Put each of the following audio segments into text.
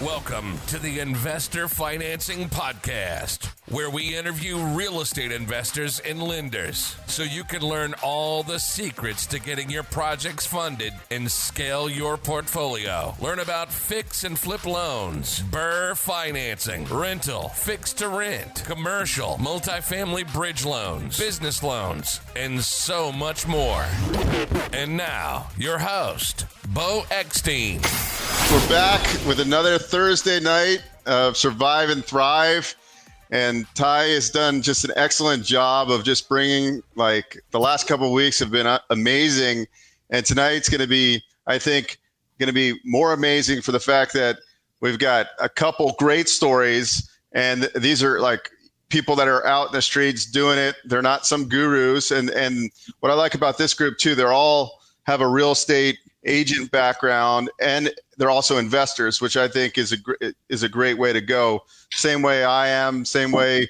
Welcome to the Investor Financing Podcast, where we interview real estate investors and lenders so you can learn all the secrets to getting your projects funded and scale your portfolio. Learn about fix and flip loans, BRRRR financing, rental, fix to rent, commercial, multifamily bridge loans, business loans, and so much more. And now, your host, Beau Eckstein. We're back with another Thursday night of Survive and Thrive. And Ty has done just an excellent job of just bringing, like, the last couple of weeks have been amazing. And tonight's going to be, I think, going to be more amazing for the fact that we've got a couple great stories. And these are like people that are out in the streets doing it. They're not some gurus. And what I like about this group too, they're all have a real estate agent background, and they're also investors, which I think is a great way to go. Same way I am, same way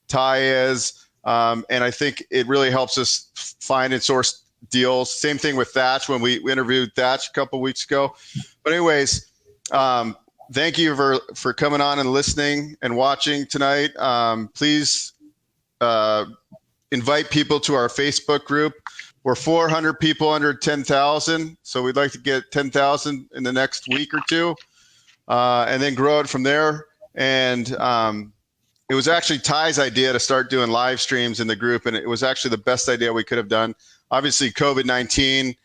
Ty is, and I think it really helps us find and source deals. Same thing with Thatch when we interviewed Thatch a couple weeks ago. But anyways, thank you for coming on and listening and watching tonight. Please invite people to our Facebook group. We're 400 people under 10,000, so we'd like to get 10,000 in the next week or two, and then grow it from there. And it was actually Ty's idea to start doing live streams in the group, and it was actually the best idea we could have done. Obviously, COVID-19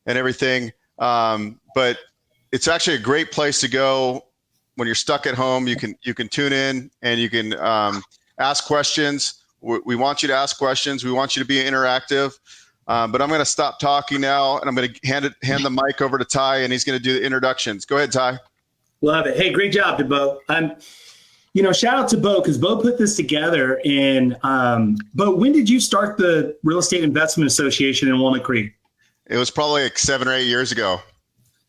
and everything, but it's actually a great place to go when you're stuck at home. You can tune in and you can ask questions. We want you to ask questions. We want you to be interactive. But I'm going to stop talking now, and I'm going to hand the mic over to Ty, and he's going to do the introductions. Go ahead, Ty. Love it. Hey, great job to Beau. Shout out to Beau, because Beau put this together. And Beau, when did you start the Real Estate Investment Association in Walnut Creek? It was probably like 7 or 8 years ago.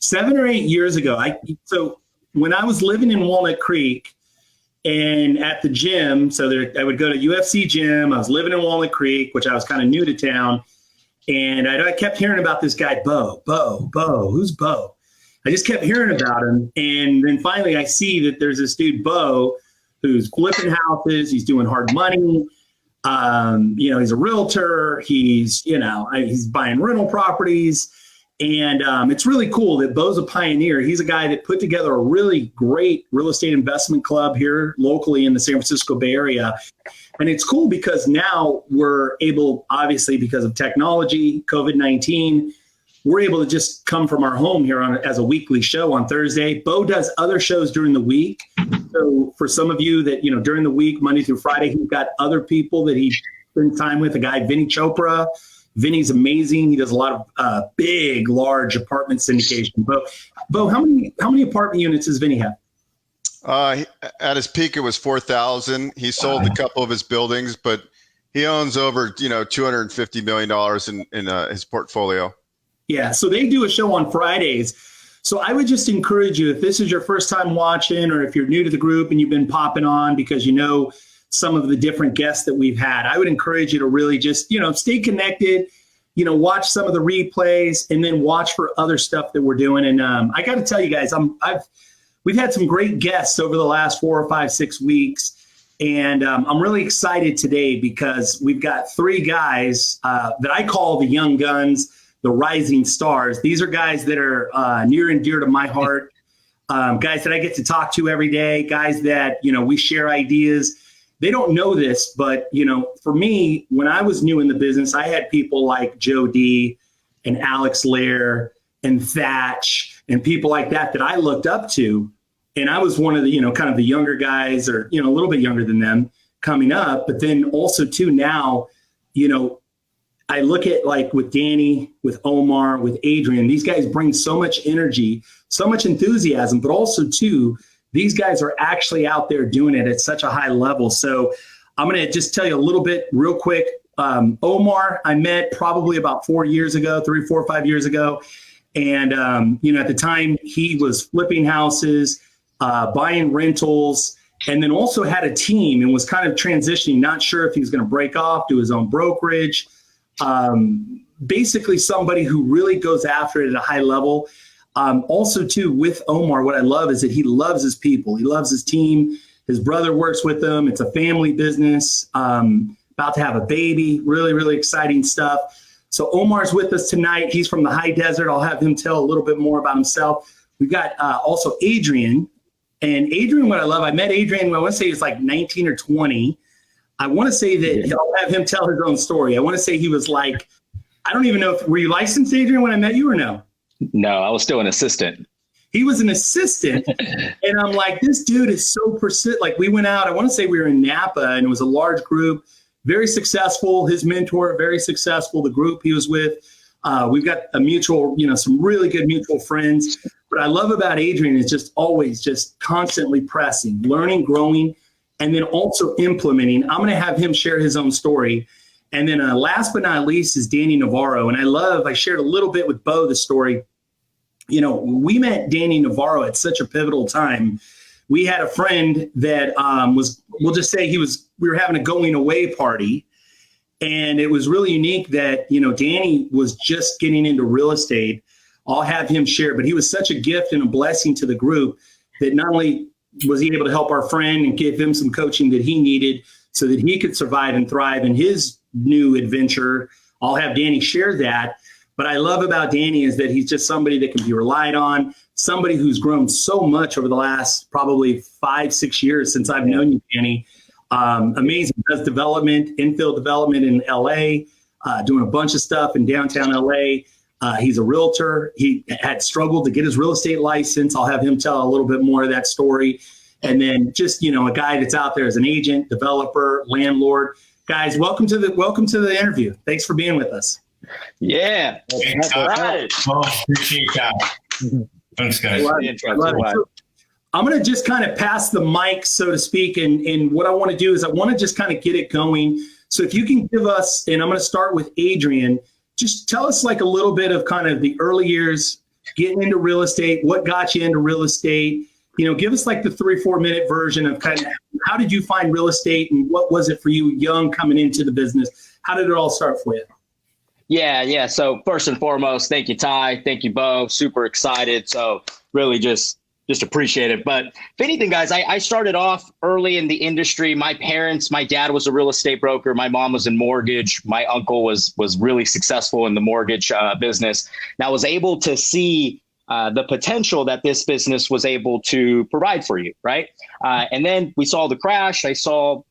7 or 8 years ago. So when I was living in Walnut Creek and at the gym, I would go to UFC gym. I was living in Walnut Creek, which I was kind of new to town. And I kept hearing about this guy, Beau. Who's Beau? I just kept hearing about him. And then finally I see that there's this dude, Beau, who's flipping houses. He's doing hard money. He's a realtor. He's buying rental properties. And it's really cool that Beau's a pioneer. He's a guy that put together a really great real estate investment club here locally in the San Francisco Bay Area. And it's cool because now we're able, obviously because of technology, COVID-19, we're able to just come from our home here as a weekly show on Thursday. Beau does other shows during the week. So for some of you that, during the week, Monday through Friday, he's got other people that he spends time with, a guy, Vinny Chopra. Vinny's amazing. He does a lot of big, large apartment syndication. Beau, how many apartment units does Vinny have? At his peak, it was 4,000. He sold a couple of his buildings, but he owns over, $250 million in his portfolio. Yeah. So they do a show on Fridays. So I would just encourage you, if this is your first time watching, or if you're new to the group and you've been popping on because some of the different guests that we've had, I would encourage you to really just, stay connected, watch some of the replays, and then watch for other stuff that we're doing. And I got to tell you guys, we've had some great guests over the last 4 or 5, 6 weeks. And I'm really excited today because we've got 3 guys that I call the young guns, the rising stars. These are guys that are near and dear to my heart, guys that I get to talk to every day, guys that, we share ideas. They don't know this, but, for me, when I was new in the business, I had people like Joe D and Alex Lair and Thatch and people like that I looked up to. And I was one of the, kind of the younger guys, or, a little bit younger than them coming up. But then also too now, I look at, like, with Danny, with Omar, with Adrian, these guys bring so much energy, so much enthusiasm, but also too, these guys are actually out there doing it at such a high level. So I'm going to just tell you a little bit real quick. Omar, I met probably about 4 years ago, 3, 4, 5 years ago. And, at the time he was flipping houses, buying rentals, and then also had a team and was kind of transitioning, not sure if he was going to break off, do his own brokerage. Basically somebody who really goes after it at a high level. Also, too, with Omar, what I love is that he loves his people. He loves his team. His brother works with him. It's a family business. About to have a baby. Really, really exciting stuff. So Omar's with us tonight. He's from the high desert. I'll have him tell a little bit more about himself. We've got also Adrian. And Adrian, what I love, I met Adrian, I want to say he was like 19 or 20. I want to say that I'll have him tell his own story. I want to say he was like, I don't even know were you licensed, Adrian, when I met you or no? No, I was still an assistant. He was an assistant. And I'm like, this dude is so persistent. Like we went out, I want to say we were in Napa and it was a large group, very successful. His mentor, very successful. The group he was with, we've got a mutual, some really good mutual friends. What I love about Adrian is just always just constantly pressing, learning, growing, and then also implementing. I'm going to have him share his own story. And then last but not least is Danny Navarro. And I shared a little bit with Beau the story. We met Danny Navarro at such a pivotal time. We had a friend that we'll just say we were having a going away party. And it was really unique that, Danny was just getting into real estate. I'll have him share, but he was such a gift and a blessing to the group that not only was he able to help our friend and give him some coaching that he needed so that he could survive and thrive in his new adventure. I'll have Danny share that. But I love about Danny is that he's just somebody that can be relied on, somebody who's grown so much over the last probably 5-6 years since I've known you, Danny. Amazing. Does development, infill development in LA, doing a bunch of stuff in downtown LA. He's a realtor. He had struggled to get his real estate license. I'll have him tell a little bit more of that story. And then just, a guy that's out there as an agent, developer, landlord. Guys, welcome to the interview. Thanks for being with us. Yeah. Right. Well, appreciate that. Thanks, guys. Love it. So I'm going to just kind of pass the mic, so to speak. And what I want to do is I want to just kind of get it going. So if you can give us, and I'm going to start with Adrian, just tell us like a little bit of kind of the early years, getting into real estate, what got you into real estate. Give us like the 3-4 minute version of kind of how did you find real estate and what was it for you young coming into the business? How did it all start for you? Yeah. So first and foremost, thank you, Ty. Thank you, Beau. Super excited. So really just appreciate it. But if anything, guys, I started off early in the industry. My dad was a real estate broker. My mom was in mortgage. My uncle was really successful in the mortgage business. And I was able to see the potential that this business was able to provide for you, right? And then we saw the crash. I saw,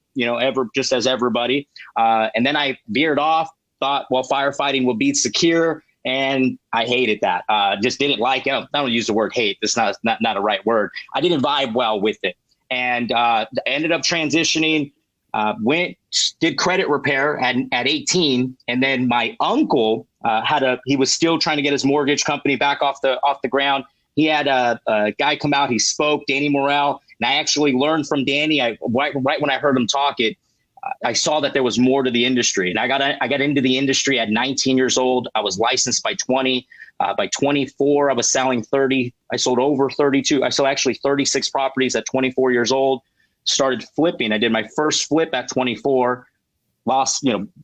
just as everybody. And then I veered off, thought, well, firefighting will be secure. And I hated that. Just didn't like it. I don't use the word hate. That's not a right word. I didn't vibe well with it. And ended up transitioning, did credit repair at 18. And then my uncle he was still trying to get his mortgage company back off the ground. He had a guy come out, he spoke, Danny Morrell. And I actually learned from Danny. Right when I heard him talk, I saw that there was more to the industry. And I got into the industry at 19 years old. I was licensed by 20. By 24, I was selling 30. I sold over 32. I sold actually 36 properties at 24 years old. Started flipping. I did my first flip at 24.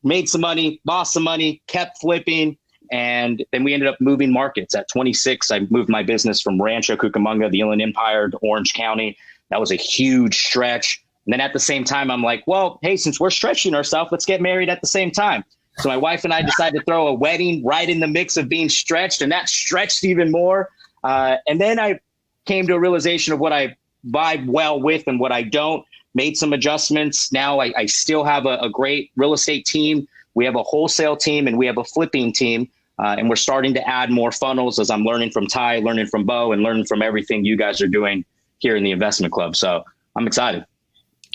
Made some money, lost some money, kept flipping. And then we ended up moving markets. At 26, I moved my business from Rancho Cucamonga, the Inland Empire, to Orange County. That was a huge stretch. And then at the same time, I'm like, well, hey, since we're stretching ourselves, let's get married at the same time. So my wife and I decided to throw a wedding right in the mix of being stretched, and that stretched even more. And then I came to a realization of what I vibe well with and what I don't. Made some adjustments. Now I still have a great real estate team. We have a wholesale team and we have a flipping team. And we're starting to add more funnels as I'm learning from Ty, learning from Beau, and learning from everything you guys are doing here in the investment club. So I'm excited.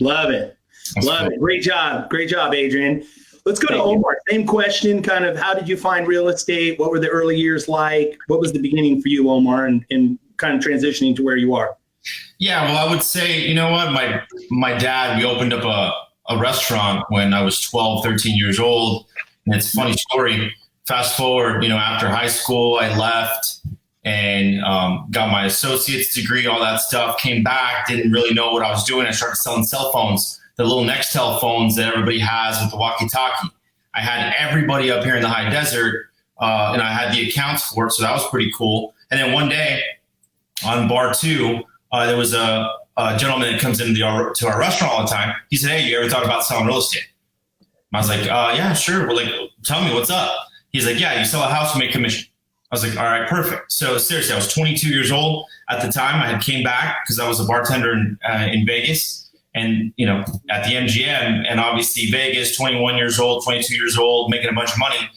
Love it. Love it. Great job. Great job, Adrian. Let's go to Omar. Same question, kind of how did you find real estate? What were the early years like? What was the beginning for you, Omar, and kind of transitioning to where you are? Yeah, well, I would say, you know what, my dad, we opened up a restaurant when I was 12, 13 years old. And it's a funny story. Fast forward, after high school, I left and got my associate's degree, all that stuff, came back, didn't really know what I was doing. I started selling cell phones, the little Nextel phones that everybody has with the walkie-talkie. I had everybody up here in the high desert and I had the accounts for it. So that was pretty cool. And then one day on bar 2, there was a gentleman that comes into to our restaurant all the time. He said, "Hey, you ever thought about selling real estate?" I was like, "Yeah, sure." We're like, "Tell me, what's up?" He's like, "Yeah, you sell a house, you make commission." I was like, "All right, perfect." So seriously, I was 22 years old at the time. I had came back because I was a bartender in Vegas, and at the MGM, and obviously Vegas, 21 years old, 22 years old, making a bunch of money.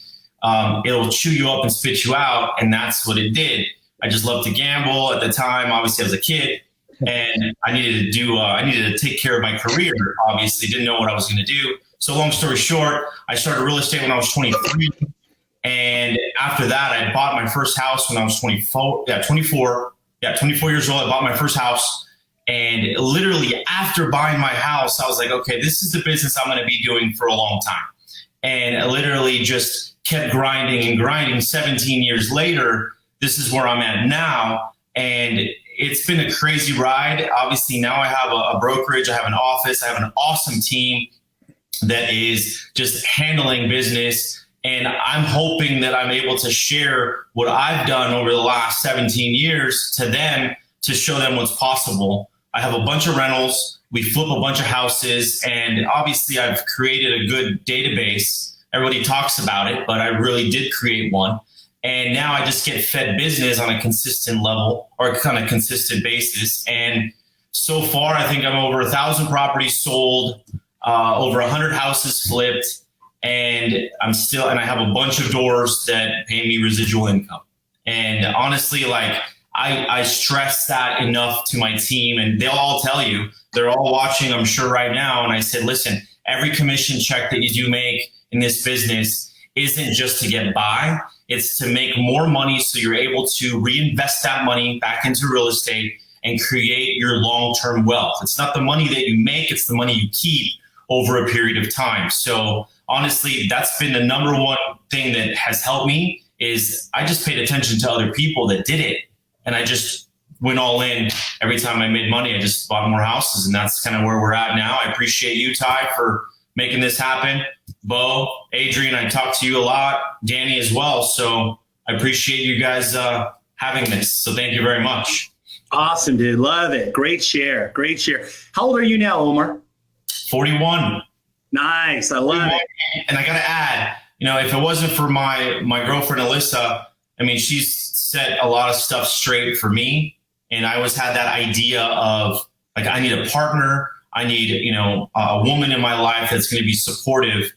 It'll chew you up and spit you out, and that's what it did. I just loved to gamble at the time. Obviously, I was a kid, and I needed to take care of my career. Obviously, didn't know what I was going to do. So long story short, I started real estate when I was 23. And after that, I bought my first house when I was 24 years old. I bought my first house. And literally after buying my house, I was like, okay, this is the business I'm going to be doing for a long time. And I literally just kept grinding and grinding. 17 years later, this is where I'm at now. And it's been a crazy ride. Obviously, now I have a brokerage. I have an office. I have an awesome team that is just handling business. And I'm hoping that I'm able to share what I've done over the last 17 years to them to show them what's possible. I have a bunch of rentals. We flip a bunch of houses. And obviously, I've created a good database. Everybody talks about it, but I really did create one. And now I just get fed business on a consistent level or a kind of consistent basis. And so far, I think I'm over 1,000 properties sold, over 100 houses flipped. And I have a bunch of doors that pay me residual income. And honestly, I stress that enough to my team, and they'll all tell you, they're all watching, I'm sure right now. And I said, listen, every commission check that you do make in this business isn't just to get by. It's to make more money so you're able to reinvest that money back into real estate and create your long-term wealth. It's not the money that you make, it's the money you keep over a period of time. So honestly, that's been the number one thing that has helped me is I just paid attention to other people that did it. And I just went all in. Every time I made money, I just bought more houses. And that's kind of where we're at now. I appreciate you, Ty, for making this happen. Beau, Adrian, I talk to you a lot. Danny as well. So I appreciate you guys having this. So thank you very much. Awesome, dude. Love it. Great share. Great share. How old are you now, Omar? 41. Nice. I love it. And I got to add, if it wasn't for my girlfriend, Alyssa, I mean, she's set a lot of stuff straight for me. And I always had that idea of I need a partner. I need, a woman in my life that's going to be supportive.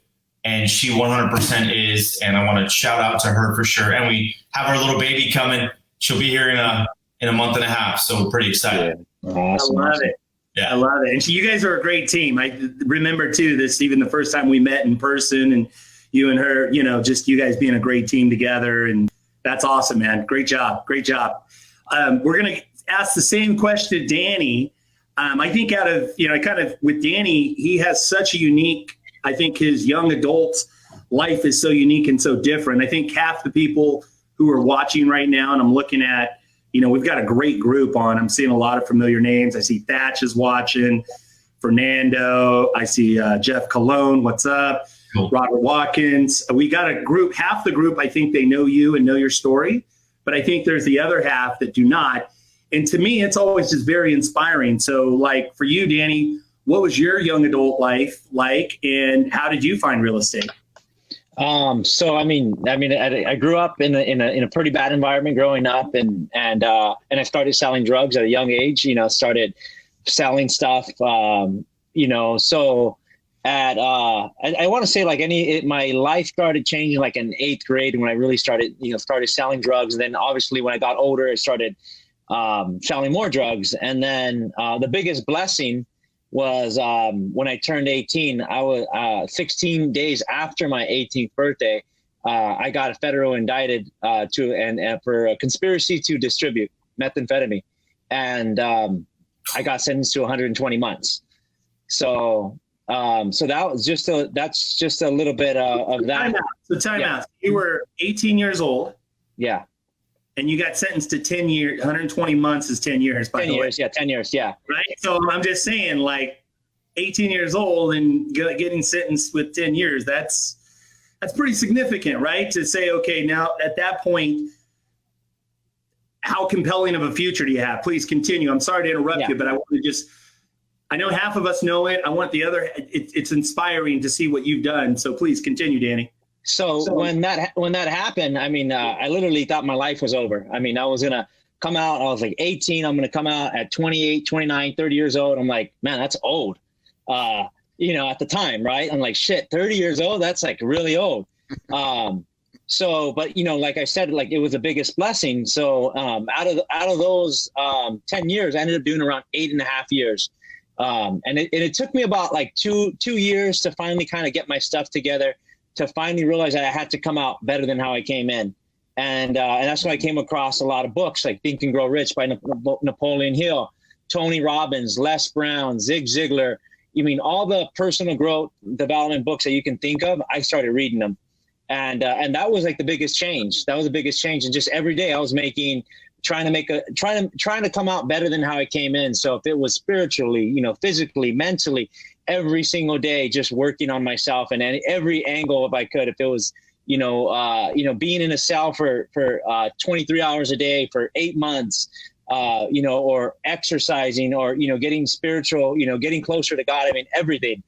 And she 100% is. And I want to shout out to her for sure. And we have our little baby coming. She'll be here in a month and a half. So we're pretty excited. Yeah. Awesome. I love it. Yeah. I love it. And you guys are a great team. I remember too, this, even the first time we met in person and you and her, just you guys being a great team together. And that's awesome, man. Great job. Great job. We're going to ask the same question to Danny. I think with Danny, he has such a unique, I think his young adult life is so unique and so different. I think half the people who are watching right now, and I'm looking at, we've got a great group on. I'm seeing a lot of familiar names. I see Thatch is watching, Fernando. I see Jeff Colon. What's up? Cool. Robert Watkins. We got a group. Half the group, I think they know you and know your story, but I think there's the other half that do not. And to me, it's always just very inspiring. So for you, Danny, what was your young adult life like, and how did you find real estate? So I grew up in a pretty bad environment growing up, and I started selling drugs at a young age. Started selling stuff. So I want to say my life started changing in 8th grade when I really started selling drugs. And then obviously when I got older, I started selling more drugs. And then the biggest blessing was when I turned 18. I was 16 days after my 18th birthday. I got federal indicted for a conspiracy to distribute methamphetamine, and I got sentenced to 120 months. So that's just a little bit of that. Time out. You were 18 years old. Yeah. And you got sentenced to 10 years, 120 months is 10 years, by the way. 10 years, yeah, 10 years, yeah. Right? So I'm just saying, 18 years old and getting sentenced with 10 years, that's that's pretty significant, right? To say, okay, now at that point, how compelling of a future do you have? Please continue. I'm sorry to interrupt you, but I want to just, I know half of us know it. I want the other, it's inspiring to see what you've done. So please continue, Danny. So when that happened, I mean, I literally thought my life was over. I mean, I was going to come out. I was like 18. I'm going to come out at 28, 29, 30 years old. I'm like, man, that's old. You know, at the time, right? I'm like, shit, 30 years old. That's like really old. So, but you know, like I said, like it was the biggest blessing. So out of those 10 years, I ended up doing around 8.5 years. And it took me about like two years to finally kind of get my stuff together, to finally realize that I had to come out better than how I came in. And that's why I came across a lot of books like Think and Grow Rich by Napoleon Hill, Tony Robbins, Les Brown, Zig Ziglar. I mean, all the personal growth development books that you can think of, I started reading them. And that was like the biggest change. That was the biggest change. And just every day I was trying to come out better than how I came in. So if it was spiritually, you know, physically, mentally, every single day, just working on myself and every angle if I could. If it was, being in a cell for 23 hours a day for 8 months, or exercising, or getting spiritual, getting closer to God. I mean, everything.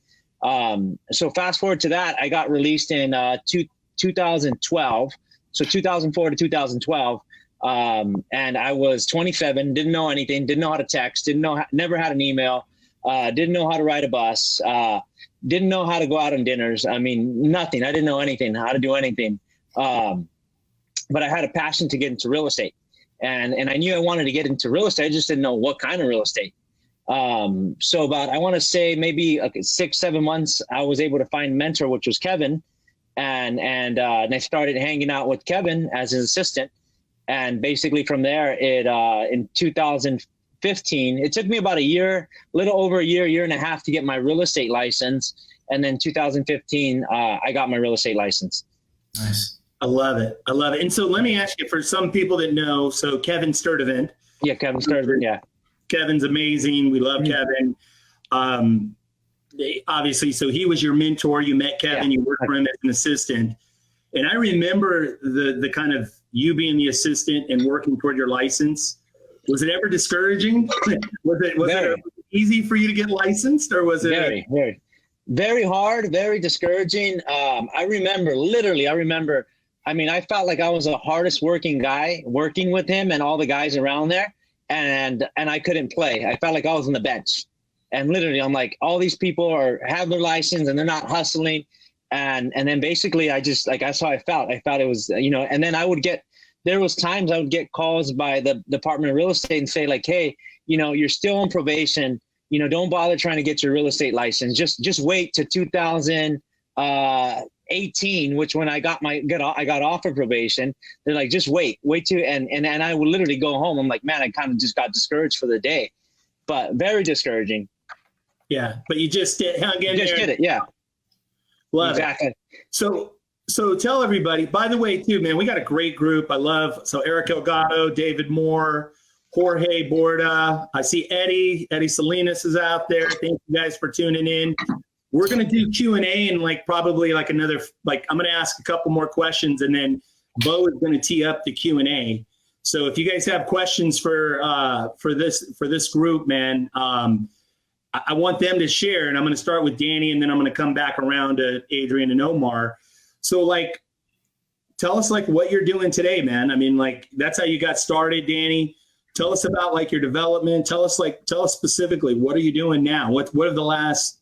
So fast forward to that, I got released in 2012. So 2004 to 2012. And I was 27, didn't know anything, didn't know how to text, never had an email, didn't know how to ride a bus, didn't know how to go out on dinners. I mean, nothing. I didn't know anything, how to do anything. But I had a passion to get into real estate, and I knew I wanted to get into real estate. I just didn't know what kind of real estate. So about, I want to say maybe 6-7 months, I was able to find a mentor, which was Kevin. And I started hanging out with Kevin as his assistant. And basically from there, in 2015, it took me about a year, little over a year and a half to get my real estate license. And then 2015, I got my real estate license. Nice. I love it. And so let me ask you, for some people that know, so Kevin Sturdivant. Yeah, Kevin Sturdivant, yeah. Kevin's amazing. We love Kevin. Obviously, so he was your mentor. You met Kevin, you worked for him as an assistant. And I remember the kind of you being the assistant and working toward your license. Was it ever discouraging? Was it easy for you to get licensed, or was it very hard, very discouraging? I remember, I mean, I felt like I was the hardest working guy working with him and all the guys around there. And I couldn't play. I felt like I was on the bench. And literally, I'm like, all these people have their license and they're not hustling. And then basically I just, like, that's how I felt. I felt it was, and then there was times I would get calls by the Department of Real Estate and say like, hey, you're still on probation. Don't bother trying to get your real estate license. Just wait to 2018, which when I got off of probation, they're like, just wait to, and I would literally go home. I'm like, man, I kind of just got discouraged for the day, but very discouraging. Yeah. But you just hung in there. Just did it. Yeah. Love it. So tell everybody, by the way, too, man, we got a great group. So Eric Elgato, David Moore, Jorge Borda. I see Eddie Salinas is out there. Thank you guys for tuning in. We're going to do Q&A and probably another, I'm going to ask a couple more questions, and then Beau is going to tee up the Q&A. So if you guys have questions for this group, man, I want them to share, and I'm going to start with Danny, and then I'm going to come back around to Adrian and Omar. So tell us what you're doing today, man. I mean, that's how you got started, Danny. Tell us about your development. Tell us specifically, what are you doing now? What have the last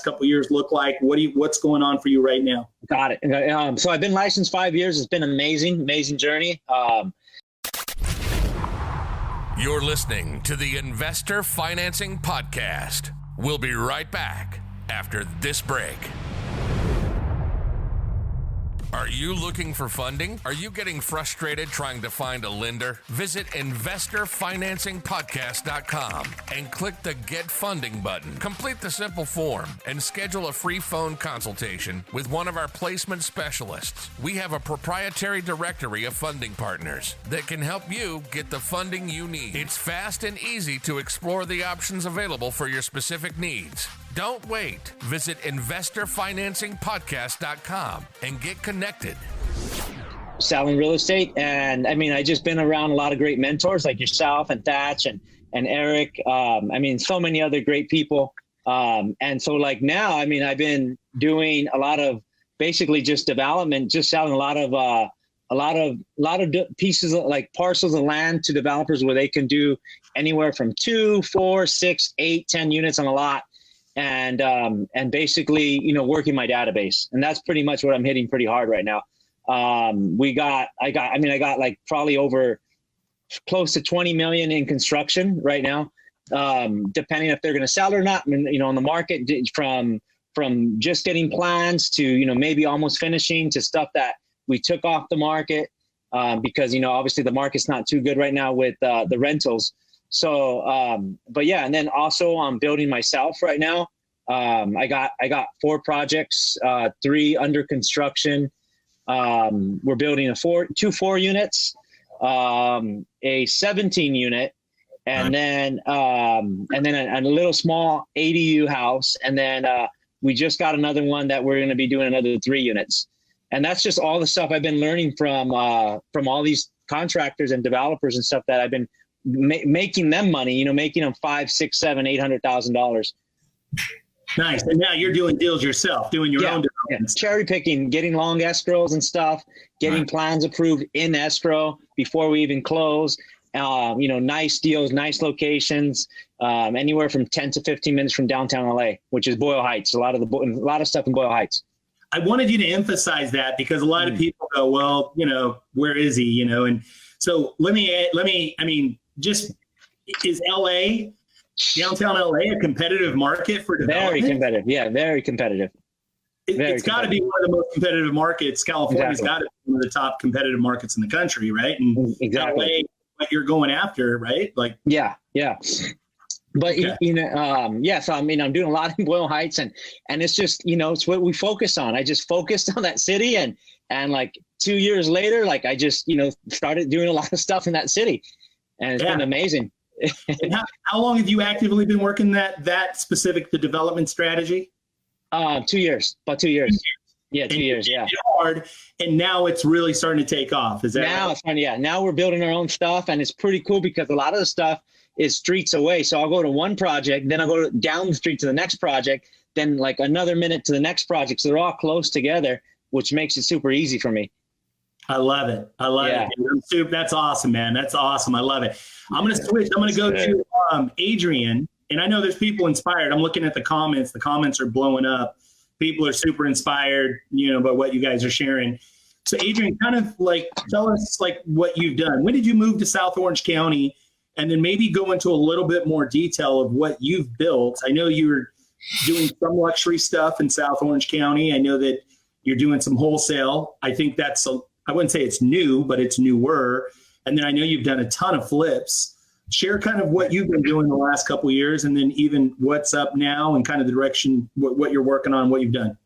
couple of years look like? What's going on for you right now? Got it. So I've been licensed 5 years. It's been an amazing journey. You're listening to the Investor Financing Podcast. We'll be right back after this break. Are you looking for funding? Are you getting frustrated trying to find a lender? Visit investorfinancingpodcast.com and click the Get Funding button. Complete the simple form and schedule a free phone consultation with one of our placement specialists. We have a proprietary directory of funding partners that can help you get the funding you need. It's fast and easy to explore the options available for your specific needs. Don't wait. Visit investorfinancingpodcast.com and get connected. Selling real estate. And I mean, I just been around a lot of great mentors like yourself and Thatch and Eric. I mean, so many other great people. And so like now, I mean, I've been doing a lot of basically just development, just selling a lot of pieces of like parcels of land to developers where they can do anywhere from 2, 4, 6, 8, 10 units on a lot. And basically, you know, working my database. And that's pretty much what I'm hitting pretty hard right now. I got like probably over close to 20 million in construction right now. Depending if they're going to sell or not, I mean, you know, on the market from just getting plans to, you know, maybe almost finishing to stuff that we took off the market, because, you know, obviously the market's not too good right now with the rentals. So, but yeah, and then also I'm building myself right now. I got 4 projects, 3 under construction. We're building 2 4 units, a 17 unit, and then a little small ADU house. And then, we just got another one that we're going to be doing another 3 units. And that's just all the stuff I've been learning from all these contractors and developers and stuff that I've been making them money, you know, making them $500,000, $600,000, $700,000, $800,000. Nice. And now you're doing deals yourself, doing your own developments. Cherry picking, getting long escrows and stuff, getting plans approved in escrow before we even close. You know, nice deals, nice locations, anywhere from 10 to 15 minutes from downtown LA, which is Boyle Heights. A lot of stuff in Boyle Heights. I wanted you to emphasize that because a lot of people go, well, you know, where is he? You know, and so let me, I mean, just is LA, downtown LA, a competitive market for development? Very competitive. Yeah, very competitive. It's got to be one of the most competitive markets. California's got to be one of the top competitive markets in the country, right? And exactly. LA, what you're going after, right? Like, yeah. But you know, so I mean, I'm doing a lot in Boyle Heights, and it's just, you know, it's what we focus on. I just focused on that city, and like 2 years later, like I just, you know, started doing a lot of stuff in that city, and it's been amazing. And how long have you actively been working that specific the development strategy? 2 years, about 2 years. Yeah, 2 years. Yeah. Hard, and now it's really starting to take off. Is that now? Right? It's fun. Yeah. Now we're building our own stuff, and it's pretty cool because a lot of the stuff is streets away. So I'll go to one project, then I'll go down the street to the next project, then like another minute to the next project. So they're all close together, which makes it super easy for me. I love it. Dude. That's awesome, man. That's awesome. I love it. I'm going to switch. I'm going to go to Adrian. And I know there's people inspired. I'm looking at the comments. The comments are blowing up. People are super inspired, you know, by what you guys are sharing. So Adrian, kind of like tell us like what you've done. When did you move to South Orange County? And then maybe go into a little bit more detail of what you've built. I know you're doing some luxury stuff in South Orange County. I know that you're doing some wholesale. I think I wouldn't say it's new, but it's newer. And then I know you've done a ton of flips. Share kind of what you've been doing the last couple of years, and then even what's up now and kind of the direction, what you're working on, what you've done.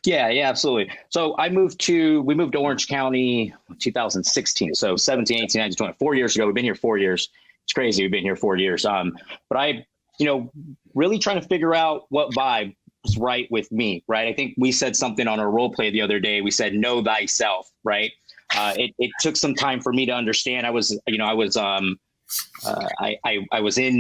Yeah, absolutely. So we moved to Orange County 2016. So 17, 18, 19, 20, 4 years ago. We've been here 4 years. It's crazy. We've been here 4 years. But I, you know, really trying to figure out what vibe was right with me, right? I think we said something on our role play the other day. We said, know thyself, right? It took some time for me to understand. I was in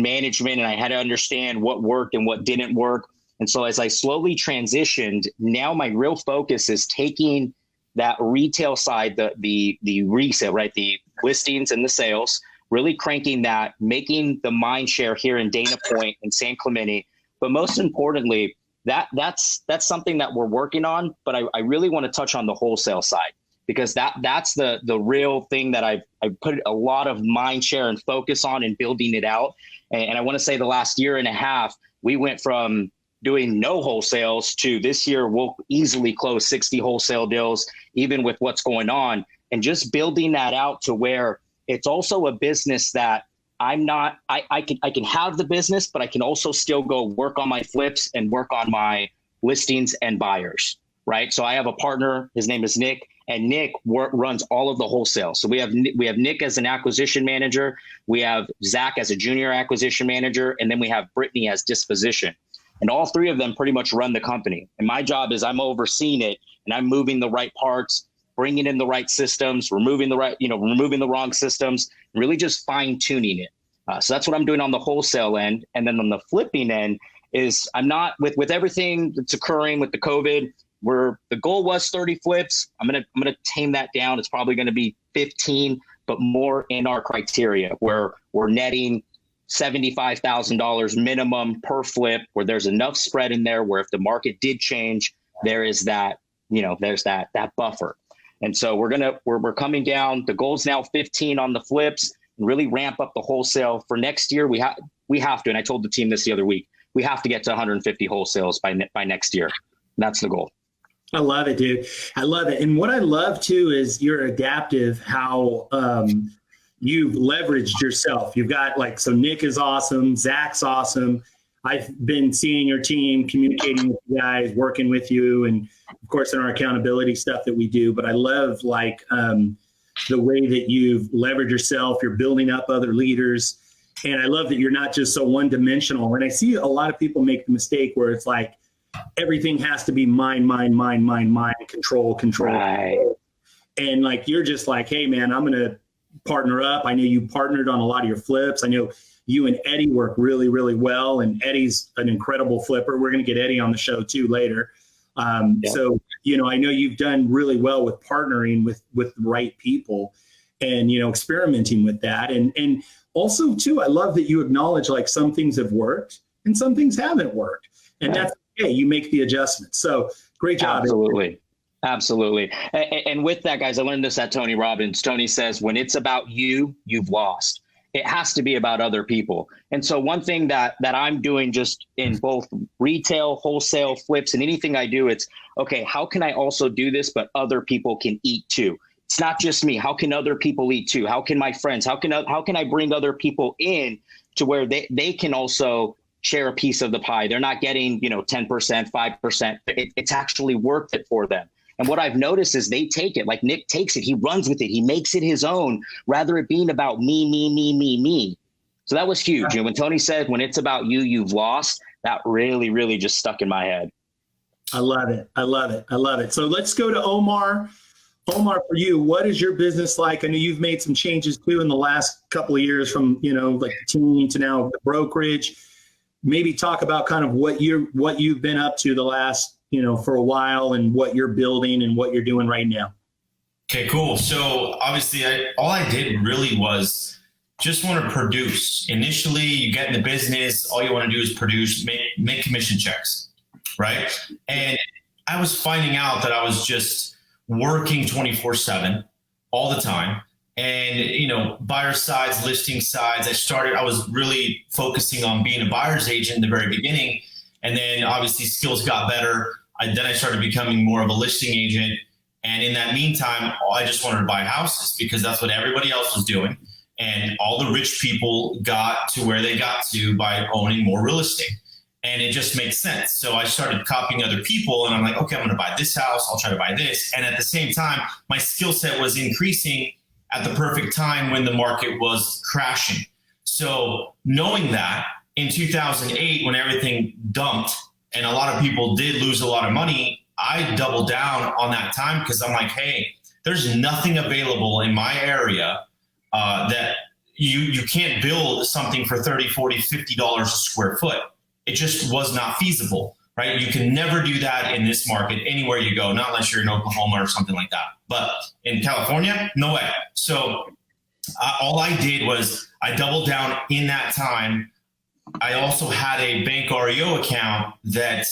management, and I had to understand what worked and what didn't work. And so as I slowly transitioned, now my real focus is taking that retail side, the resale, right? The listings and the sales, really cranking that, making the mind share here in Dana Point and San Clemente. But most importantly, that's something that we're working on. But I really want to touch on the wholesale side, because that's the real thing that I put a lot of mind share and focus on and building it out. And I want to say the last year and a half, we went from doing no wholesales to this year, we'll easily close 60 wholesale deals, even with what's going on, and just building that out to where it's also a business that I can have the business, but I can also still go work on my flips and work on my listings and buyers, right? So I have a partner, his name is Nick, and Nick runs all of the wholesale. So we have Nick as an acquisition manager, we have Zach as a junior acquisition manager, and then we have Brittany as disposition. And all three of them pretty much run the company. And my job is I'm overseeing it, and I'm moving the right parts, bringing in the right systems, removing the wrong systems, and really just fine tuning it. So that's what I'm doing on the wholesale end. And then on the flipping end is I'm not with everything that's occurring with the COVID, where the goal was 30 flips. I'm gonna tame that down. It's probably going to be 15, but more in our criteria where we're netting $75,000 minimum per flip, where there's enough spread in there where if the market did change, there is that, there's that buffer. And so we're coming down. The goal's now 15 on the flips, and really ramp up the wholesale for next year. We have to, and I told the team this the other week, we have to get to 150 wholesales by next year. That's the goal. I love it, dude. I love it. And what I love too is you're adaptive, how you've leveraged yourself. You've got so Nick is awesome. Zach's awesome. I've been seeing your team, communicating with you guys, working with you, and of course in our accountability stuff that we do. But I love the way that you've leveraged yourself. You're building up other leaders. And I love that you're not just so one-dimensional. And I see a lot of people make the mistake where it's like, everything has to be mine, control. Right. And you're just like, hey man, I'm going to partner up. I know you partnered on a lot of your flips. I know you and Eddie work really, really well. And Eddie's an incredible flipper. We're going to get Eddie on the show too later. So, I know you've done really well with partnering with the right people and, experimenting with that. And also too, I love that you acknowledge some things have worked and some things haven't worked. And that's okay. You make the adjustments. So great job. Absolutely. And with that, guys, I learned this at Tony Robbins. Tony says, when it's about you, you've lost. It has to be about other people. And so one thing that I'm doing just in both retail, wholesale, flips, and anything I do, it's, okay, how can I also do this, but other people can eat too? It's not just me. How can other people eat too? How can my friends, how can I bring other people in to where they can also share a piece of the pie? They're not getting, 10%, 5%. It's actually worth it for them. And what I've noticed is they take it, like Nick takes it, he runs with it, he makes it his own, rather it being about me. So that was huge. When Tony said, when it's about you, you've lost, that really, really just stuck in my head. I love it. So let's go to Omar. Omar, for you, what is your business like? I know you've made some changes too in the last couple of years from, the team to now the brokerage. Maybe talk about kind of what you've been up to the last, for a while, and what you're building and what you're doing right now. Okay, cool. So obviously all I did really was just want to produce. Initially, you get in the business, all you want to do is produce, make commission checks, right? And I was finding out that I was just working 24/7 all the time. And, buyer sides, listing sides, I was really focusing on being a buyer's agent in the very beginning. And then obviously skills got better. Then I started becoming more of a listing agent. And in that meantime, I just wanted to buy houses because that's what everybody else was doing. And all the rich people got to where they got to by owning more real estate. And it just makes sense. So I started copying other people and I'm like, okay, I'm going to buy this house. I'll try to buy this. And at the same time, my skill set was increasing at the perfect time when the market was crashing. So knowing that in 2008, when everything dumped and a lot of people did lose a lot of money, I doubled down on that time because I'm like, hey, there's nothing available in my area that you can't build something for $30, $40, $50 a square foot. It just was not feasible, right? You can never do that in this market anywhere you go, not unless you're in Oklahoma or something like that. But in California, no way. So all I did was I doubled down in that time. I also had a bank REO account that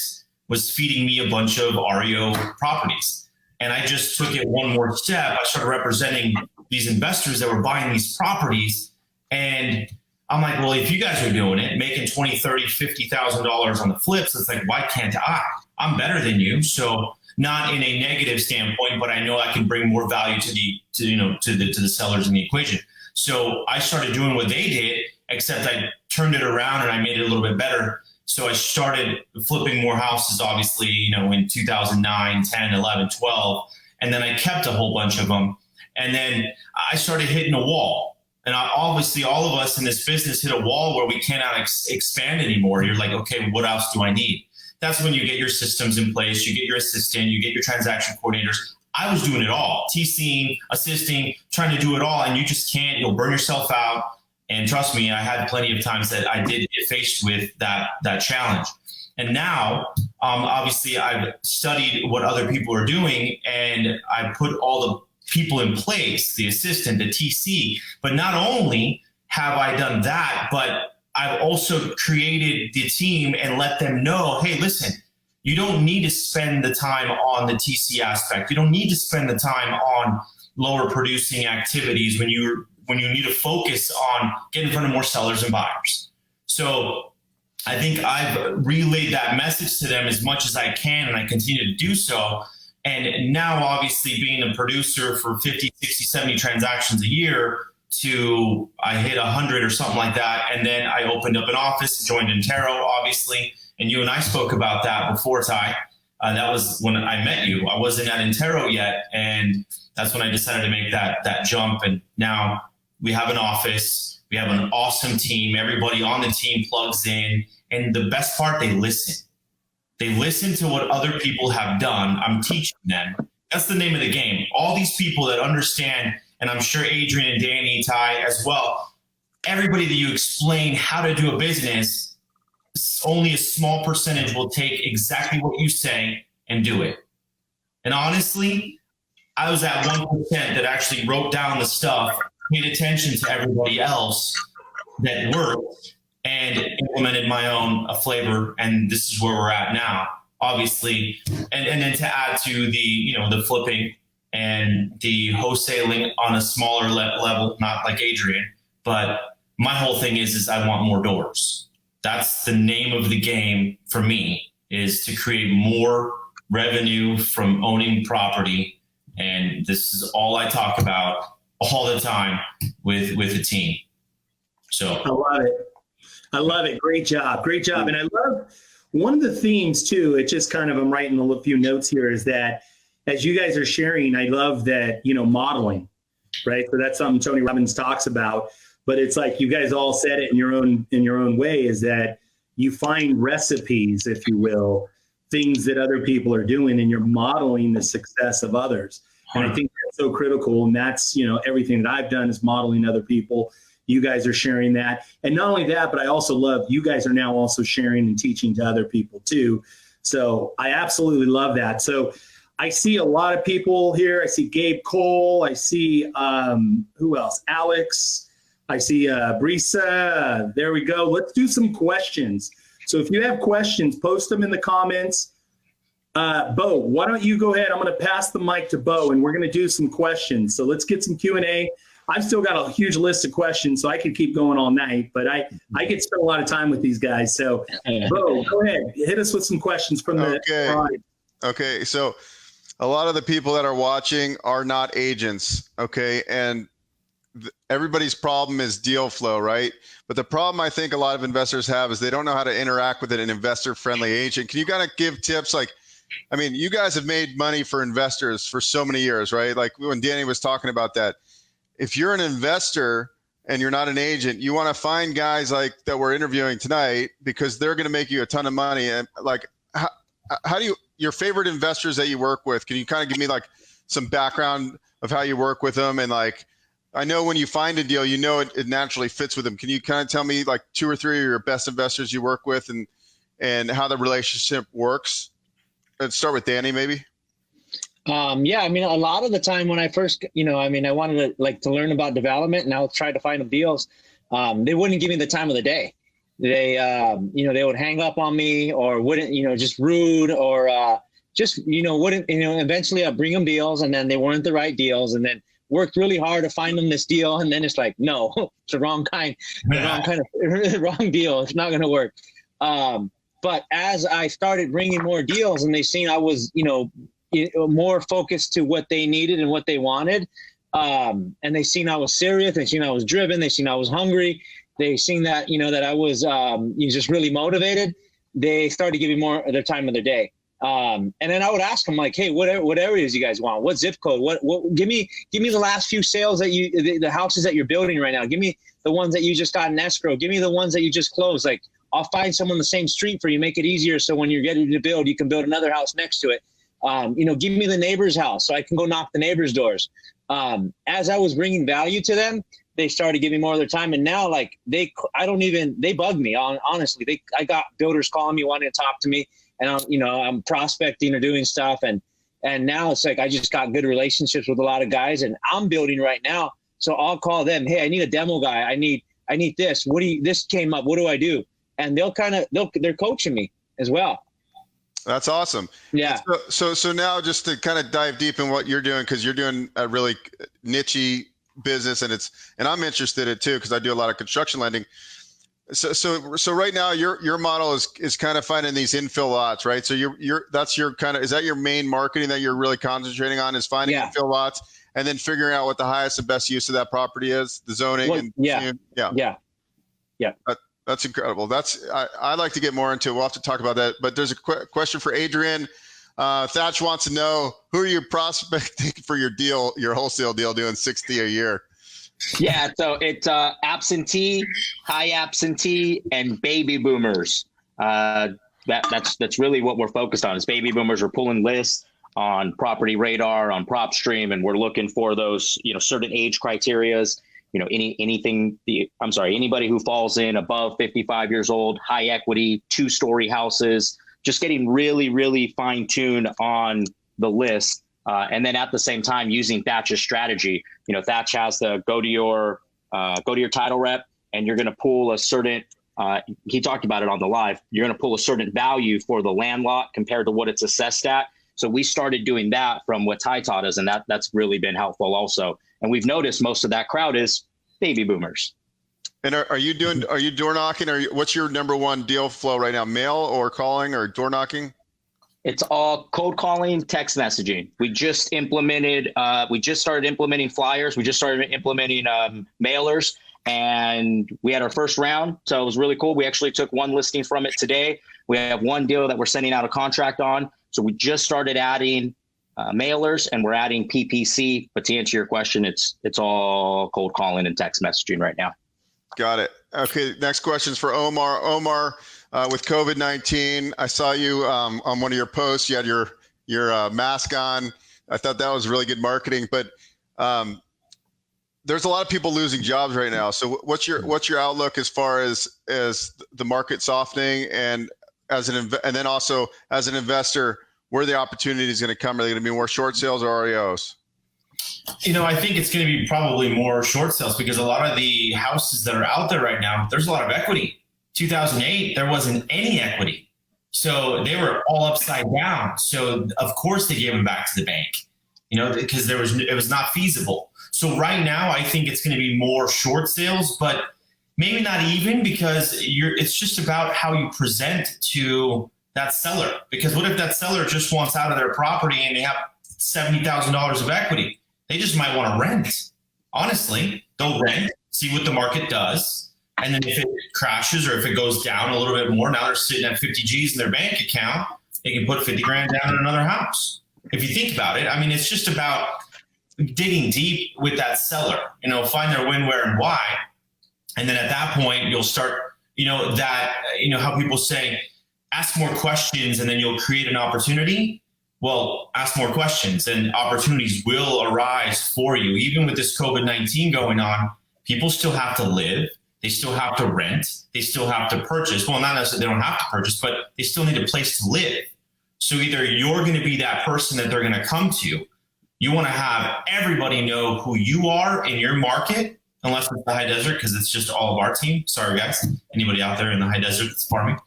was feeding me a bunch of REO properties. And I just took it one more step. I started representing these investors that were buying these properties. And I'm like, well, if you guys are doing it, making $20,000, $30,000, $50,000 on the flips, it's like, why can't I? I'm better than you. So not in a negative standpoint, but I know I can bring more value to the sellers in the equation. So I started doing what they did, except I turned it around and I made it a little bit better. So I started flipping more houses, obviously, in 2009, 10, 11, 12. And then I kept a whole bunch of them. And then I started hitting a wall. And obviously all of us in this business hit a wall where we cannot expand anymore. You're like, okay, what else do I need? That's when you get your systems in place, you get your assistant, you get your transaction coordinators. I was doing it all, TCing, assisting, trying to do it all. And you just can't, you'll burn yourself out. And trust me, I had plenty of times that I did get faced with that challenge. And now, obviously, I've studied what other people are doing, and I put all the people in place, the assistant, the TC. But not only have I done that, but I've also created the team and let them know, hey, listen, you don't need to spend the time on the TC aspect. You don't need to spend the time on lower producing activities when you need to focus on getting in front of more sellers and buyers. So I think I've relayed that message to them as much as I can, and I continue to do so. And now, obviously, being a producer for 50, 60, 70 transactions a year to I hit 100 or something like that. And then I opened up an office, joined Intero, obviously. And you and I spoke about that before, Ty. That was when I met you. I wasn't at Intero yet. And that's when I decided to make that jump. And now we have an office. We have an awesome team. Everybody on the team plugs in. And the best part, they listen. They listen to what other people have done. I'm teaching them. That's the name of the game. All these people that understand, and I'm sure Adrian and Danny, Ty as well, everybody that you explain how to do a business, only a small percentage will take exactly what you say and do it. And honestly, I was at 1% that actually wrote down the stuff, paid attention to everybody else that worked, and implemented my own flavor. And this is where we're at now, obviously. And then to add to the flipping and the wholesaling on a smaller level, not like Adrian, but my whole thing is I want more doors. That's the name of the game for me, is to create more revenue from owning property. And this is all I talk about all the time with the team. So I love it. Great job. And I love one of the themes too. It just kind of, I'm writing a few notes here, is that as you guys are sharing, I love that, modeling, right? So that's something Tony Robbins talks about, but it's like you guys all said it in your own way, is that you find recipes, if you will, things that other people are doing, and you're modeling the success of others. And I think that's so critical. And that's, everything that I've done is modeling other people. You guys are sharing that. And not only that, but I also love you guys are now also sharing and teaching to other people too. So I absolutely love that. So I see a lot of people here. I see Gabe Cole. I see, who else? Alex. I see Brisa. There we go. Let's do some questions. So if you have questions, post them in the comments. Beau, why don't you go ahead? I'm going to pass the mic to Beau, and we're going to do some questions. So let's get some Q&A. I've still got a huge list of questions, so I could keep going all night, but I get spend a lot of time with these guys. So, Beau, go ahead. Hit us with some questions from the crowd. Okay, so a lot of the people that are watching are not agents, okay? And everybody's problem is deal flow, right? But the problem I think a lot of investors have is they don't know how to interact with an investor-friendly agent. Can you kind of give tips? Like, I mean, you guys have made money for investors for so many years, right? Like when Danny was talking about that. If you're an investor and you're not an agent, you want to find guys like that we're interviewing tonight, because they're going to make you a ton of money. And like, how do your favorite investors that you work with, can you kind of give me like some background of how you work with them? And like, I know when you find a deal, it naturally fits with them. Can you kind of tell me like 2 or 3 of your best investors you work with and how the relationship works? Let's start with Danny, maybe. Yeah, I mean, a lot of the time when I first, I wanted to learn about development, and I would try to find them deals. They wouldn't give me the time of the day. They, they would hang up on me, or wouldn't, just rude, or wouldn't, eventually I'd bring them deals, and then they weren't the right deals, and then worked really hard to find them this deal. And then it's like, no, it's the wrong kind, wrong deal. It's not going to work. But as I started bringing more deals, and they seen I was, more focused to what they needed and what they wanted. And they seen I was serious. They seen I was driven. They seen I was hungry. They seen that, that I was just really motivated. They started giving more of their time of their day. And then I would ask them like, hey, what areas you guys want? What zip code? What give me the last few sales that the houses that you're building right now. Give me the ones that you just got in escrow. Give me the ones that you just closed. Like, I'll find someone the same street for you, make it easier. So when you're getting to build, you can build another house next to it. Give me the neighbor's house so I can go knock the neighbor's doors. As I was bringing value to them, they started giving more of their time. And now, like, they bug me. Honestly, I got builders calling me, wanting to talk to me, and I'm prospecting or doing stuff. And now it's like, I just got good relationships with a lot of guys, and I'm building right now. So I'll call them. Hey, I need a demo guy. I need this. This came up. What do I do? And they're coaching me as well. That's awesome. Yeah. So now just to kind of dive deep in what you're doing, because you're doing a really niche business, and I'm interested in it too, because I do a lot of construction lending. So right now your model is kind of finding these infill lots, right? So that's your kind of, is that your main marketing that you're really concentrating on, is finding infill lots and then figuring out what the highest and best use of that property is, the zoning? Yeah. That's incredible. I'd like to get more into it. We'll have to talk about that. But there's a question for Adrian. Thatch wants to know, who are you prospecting for your wholesale deal, doing 60 a year? Yeah, so it's absentee, high absentee, and baby boomers. That's really what we're focused on. Is baby boomers. We're pulling lists on Property Radar, on PropStream, and we're looking for those certain age criterias. Anybody who falls in above 55 years old, high equity, 2-story houses, just getting really, really fine tuned on the list. And then at the same time, using Thatch's strategy. Thatch has the go to your title rep, and you're going to pull a certain, he talked about it on the live, you're going to pull a certain value for the land lot compared to what it's assessed at. So we started doing that from what Ty taught us, and that's really been helpful also. And we've noticed most of that crowd is baby boomers. And are you door knocking? What's your number one deal flow right now? Mail or calling or door knocking? It's all cold calling, text messaging. We just started implementing flyers. We just started implementing mailers, and we had our first round. So it was really cool. We actually took one listing from it today. We have one deal that we're sending out a contract on. So we just started adding mailers, and we're adding PPC. But to answer your question, it's all cold calling and text messaging right now. Got it. Okay, next question is for Omar. Omar, with COVID-19, I saw you on one of your posts. You had your mask on. I thought that was really good marketing. But there's a lot of people losing jobs right now. So what's your outlook as far as the market softening, and then also as an investor, where the opportunity is going to come? Are they going to be more short sales or REOs? I think it's going to be probably more short sales, because a lot of the houses that are out there right now, there's a lot of equity. 2008, there wasn't any equity. So they were all upside down. So of course they gave them back to the bank, because it was not feasible. So right now, I think it's going to be more short sales, but maybe not even, because it's just about how you present to that seller. Because what if that seller just wants out of their property and they have $70,000 of equity? They just might want to rent. Honestly, they'll rent, see what the market does. And then if it crashes or if it goes down a little bit more, now they're sitting at 50 G's in their bank account. They can put 50 grand down in another house. If you think about it, it's just about digging deep with that seller, find their when, where, and why. And then at that point, you'll start, how people say, ask more questions and then you'll create an opportunity. Well, ask more questions and opportunities will arise for you. Even with this COVID-19 going on, people still have to live. They still have to rent. They still have to purchase. Well, not necessarily they don't have to purchase, but they still need a place to live. So either you're going to be that person that they're going to come to. You want to have everybody know who you are in your market, unless it's the high desert, because it's just all of our team. Sorry, guys. Anybody out there in the high desert that's farming.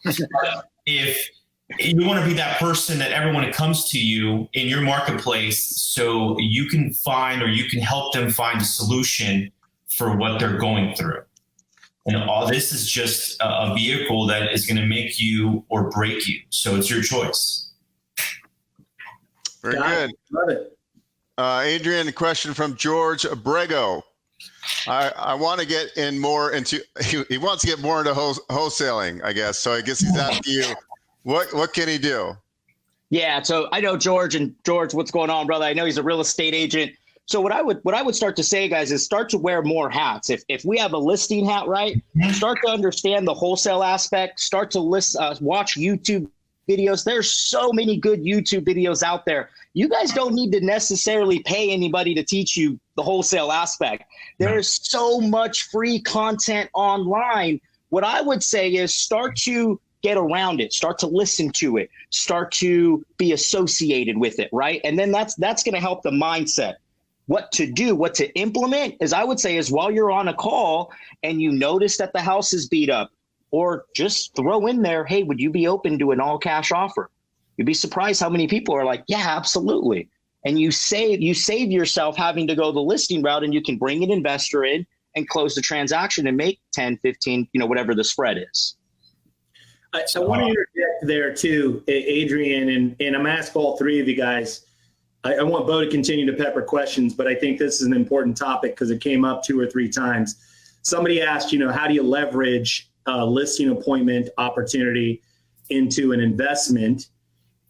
If you want to be that person that everyone comes to you in your marketplace, so you can find, or you can help them find a solution for what they're going through. And all this is just a vehicle that is going to make you or break you. So it's your choice. Very good. Love it. Adrian, a question from George Abrego. I want to get he wants to get more into wholesaling, I guess. So I guess he's asking you, what can he do? Yeah. So I know George, what's going on, brother? I know he's a real estate agent. So what I would start to say, guys, is start to wear more hats. If we have a listing hat, right, start to understand the wholesale aspect, start to watch YouTube videos. There's so many good YouTube videos out there. You guys don't need to necessarily pay anybody to teach you the wholesale aspect. There's so much free content online. What I would say is start to get around it, start to listen to it, start to be associated with it, right? And then that's going to help the mindset. What to do, what to implement is, I would say, is while you're on a call and you notice that the house is beat up, or just throw in there, hey, would you be open to an all cash offer? You'd be surprised how many people are like, yeah, absolutely. And you save yourself having to go the listing route, and you can bring an investor in and close the transaction and make 10, 15, whatever the spread is. I want to interject there too, Adrian, and I'm asking all three of you guys. I want Beau to continue to pepper questions, but I think this is an important topic because it came up 2 or 3 times. Somebody asked, how do you leverage a listing appointment opportunity into an investment?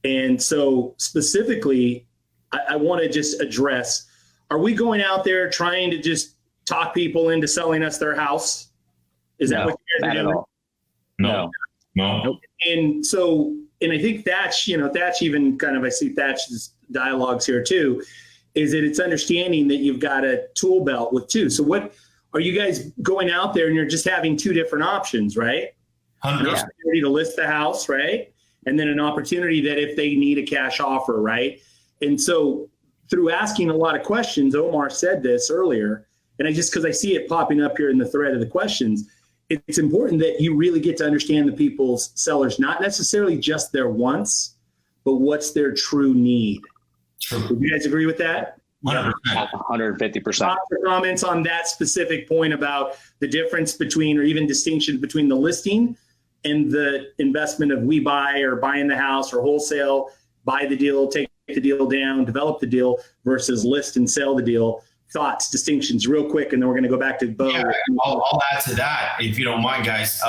And so specifically, I want to just address, are we going out there trying to just talk people into selling us their house? Is that what you guys are doing? No. And so, and I think Thatch, Thatch even kind of, I see Thatch's dialogues here too, is that it's understanding that you've got a tool belt with 2. So what are you guys going out there and you're just having 2 different options, right? 100%. An opportunity to list the house, right? And then an opportunity that if they need a cash offer, right? And so through asking a lot of questions, Omar said this earlier, and because I see it popping up here in the thread of the questions, it's important that you really get to understand the people's sellers, not necessarily just their wants, but what's their true need. True. Would you guys agree with that? 100%. 150%. Comments on that specific point about the difference between, or even distinction between the listing and the investment of we buy or buying the house, or wholesale, buy the deal, take the deal down, develop the deal, versus list and sell the deal. Thoughts, distinctions, real quick, and then we're going to go back to Beau. Yeah, I'll add to that if you don't mind, guys.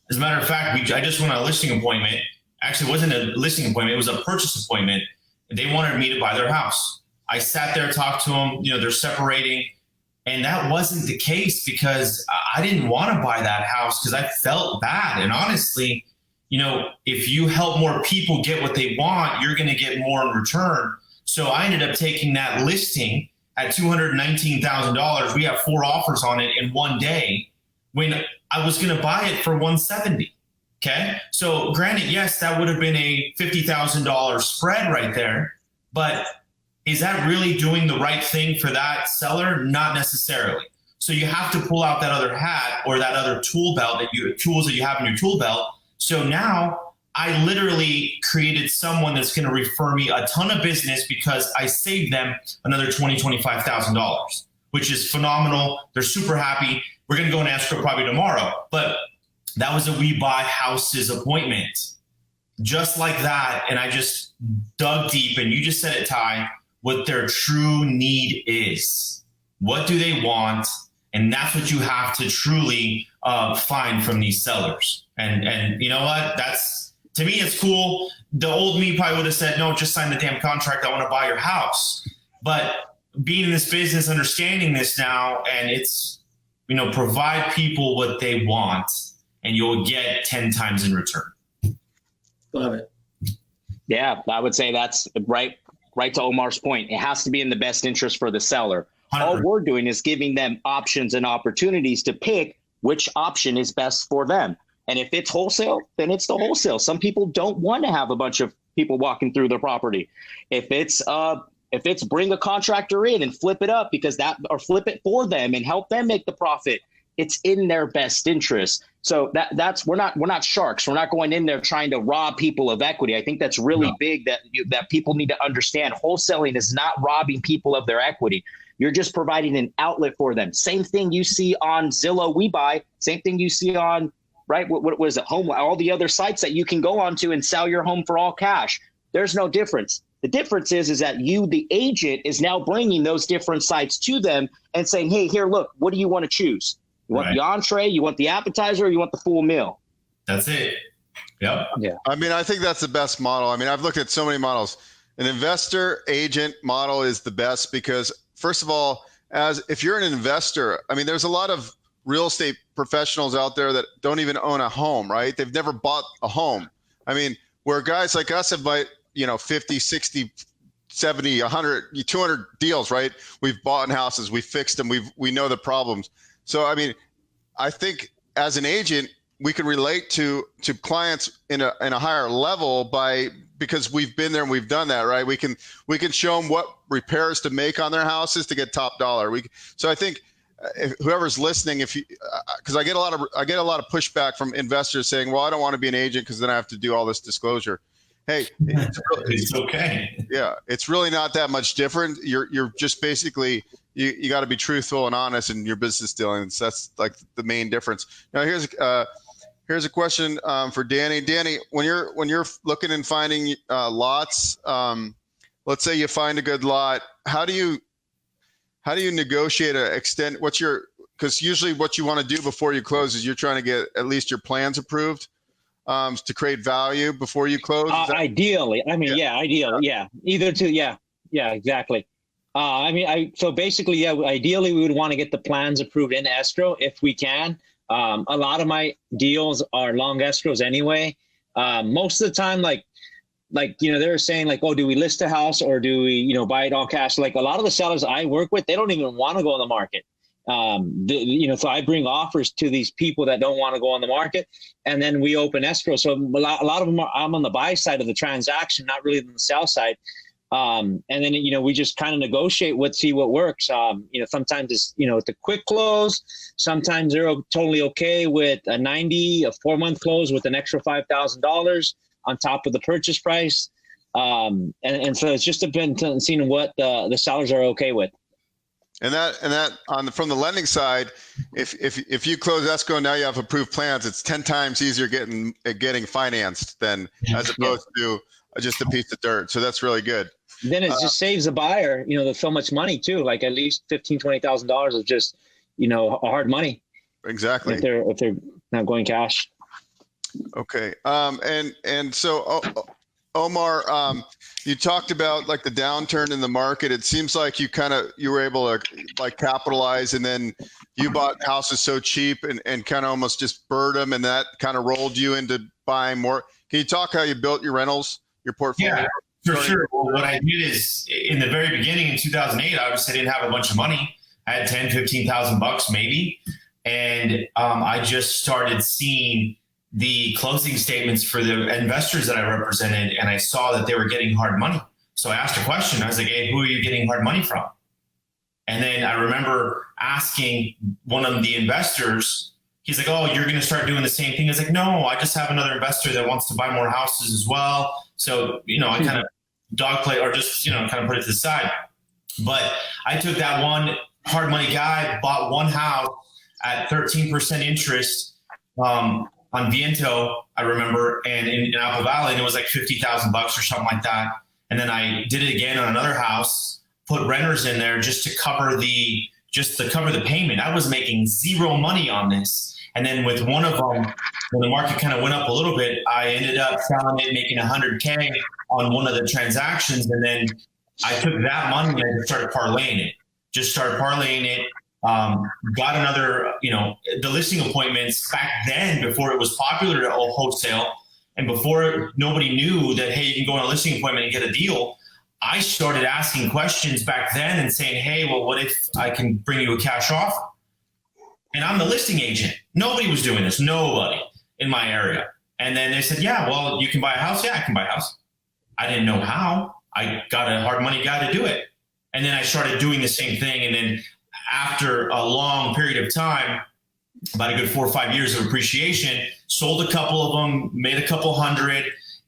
As a matter of fact, I just went on a listing appointment. Actually, it wasn't a listing appointment; it was a purchase appointment. They wanted me to buy their house. I sat there, talked to them. They're separating, and that wasn't the case because I didn't want to buy that house because I felt bad. And honestly, if you help more people get what they want, you're going to get more in return. So I ended up taking that listing at $219,000. We have 4 offers on it in one day when I was going to buy it for $170. Okay. So granted, yes, that would have been a $50,000 spread right there, but is that really doing the right thing for that seller? Not necessarily. So you have to pull out that other hat or that other tools that you have in your tool belt. So now I literally created someone that's going to refer me a ton of business because I saved them another $20,000, $25,000, which is phenomenal. They're super happy. We're going to go in escrow probably tomorrow, but that was a We Buy Houses appointment, just like that. And I just dug deep, and you just said it, Ty, what their true need is. What do they want? And that's what you have to truly find from these sellers. And you know what? To me, it's cool. The old me probably would have said, no, just sign the damn contract. I want to buy your house. But being in this business, understanding this now, and it's, provide people what they want, and you'll get 10 times in return. Love it. Yeah, I would say that's right to Omar's point. It has to be in the best interest for the seller. 100%. All we're doing is giving them options and opportunities to pick which option is best for them. And if it's wholesale, then it's the wholesale. Some people don't want to have a bunch of people walking through their property. If it's bring a contractor in and flip it up or flip it for them and help them make the profit, it's in their best interest. So that's we're not sharks. We're not going in there trying to rob people of equity. I think that's really big that people need to understand. Wholesaling is not robbing people of their equity. You're just providing an outlet for them. Same thing you see on Zillow, We Buy. Same thing you see on what was it? Home, all the other sites that you can go onto and sell your home for all cash. There's no difference. The difference is that you, the agent, is now bringing those different sites to them and saying, hey, here, look, what do you want to choose? You want the entree, you want the appetizer, or you want the full meal? That's it. Yep. Yeah. I mean, I think that's the best model. I mean, I've looked at so many models. An investor agent model is the best because, first of all, if you're an investor, I mean, there's a lot of real estate professionals out there that don't even own a home, right? They've never bought a home. I mean, where guys like us have bought, 50, 60, 70, 100, 200 deals, right? We've bought houses, we fixed them, we know the problems. So, I mean, I think as an agent, we can relate to clients in a higher level because we've been there and we've done that, right? We can show them what repairs to make on their houses to get top dollar. So I think if whoever's listening, because I get a lot of pushback from investors saying, well, I don't want to be an agent because then I have to do all this disclosure. Hey, it's okay. Yeah, it's really not that much different. You're just basically you got to be truthful and honest in your business dealings. That's like the main difference. Now here's a question for Danny. Danny, when you're looking and finding lots, let's say you find a good lot, how do you negotiate an extent? Because usually what you want to do before you close is you're trying to get at least your plans approved to create value before you close. Ideally, I mean, ideally, either two, exactly. So basically, ideally we would want to get the plans approved in escrow if we can. A lot of my deals are long escrows anyway. Most of the time, like they were saying like, oh, do we list a house or do we, buy it all cash? Like a lot of the sellers I work with, they don't even want to go on the market. So I bring offers to these people that don't want to go on the market, and then we open escrow. So a lot of them I'm on the buy side of the transaction, not really on the sell side. And then, we just kind of negotiate see what works. Sometimes it's, it's a quick close. Sometimes they're totally okay with a 4-month close with an extra $5,000 on top of the purchase price. And so it's just depends on seeing what the sellers are okay with. And that from the lending side, if you close escrow now you have approved plans, it's 10 times easier getting financed than as opposed to just a piece of dirt. So that's really good. Then it just saves the buyer, so much money too, like at least $15,000, $20,000 of just, hard money. Exactly. If they're not going cash. Okay. And so Omar, you talked about like the downturn in the market. It seems like you were able to like capitalize, and then you bought houses so cheap and kind of almost just bird them, and that kind of rolled you into buying more. Can you talk how you built your rentals, your portfolio? Yeah, for sure. Well, what I did is in the very beginning in 2008, obviously I didn't have a bunch of money. I had $10,000-$15,000 maybe. And I just started seeing the closing statements for the investors that I represented, and I saw that they were getting hard money. So I asked a question. I was like, hey, who are you getting hard money from? And then I remember asking one of the investors, he's like, oh, you're going to start doing the same thing. I was like, no, I just have another investor that wants to buy more houses as well. So, I kind of dogplay or just, kind of put it to the side. But I took that one hard money guy, bought one house at 13% interest on Viento, I remember, and in Apple Valley, and it was like $50,000 or something like that. And then I did it again on another house, put renters in there just to cover the payment. I was making zero money on this. And then with one of them, when the market kind of went up a little bit, I ended up selling it, making $100K on one of the transactions. And then I took that money and I started parlaying it. Got another, the listing appointments back then before it was popular to wholesale and before nobody knew that, hey, you can go on a listing appointment and get a deal. I started asking questions back then and saying, hey, well, what if I can bring you a cash offer? And I'm the listing agent. Nobody was doing this. Nobody in my area. And then they said, yeah, well, you can buy a house. Yeah, I can buy a house. I didn't know how. I got a hard money guy to do it. And then I started doing the same thing. And then after a long period of time, about a good 4 or 5 years of appreciation, sold a couple of them, made a couple hundred.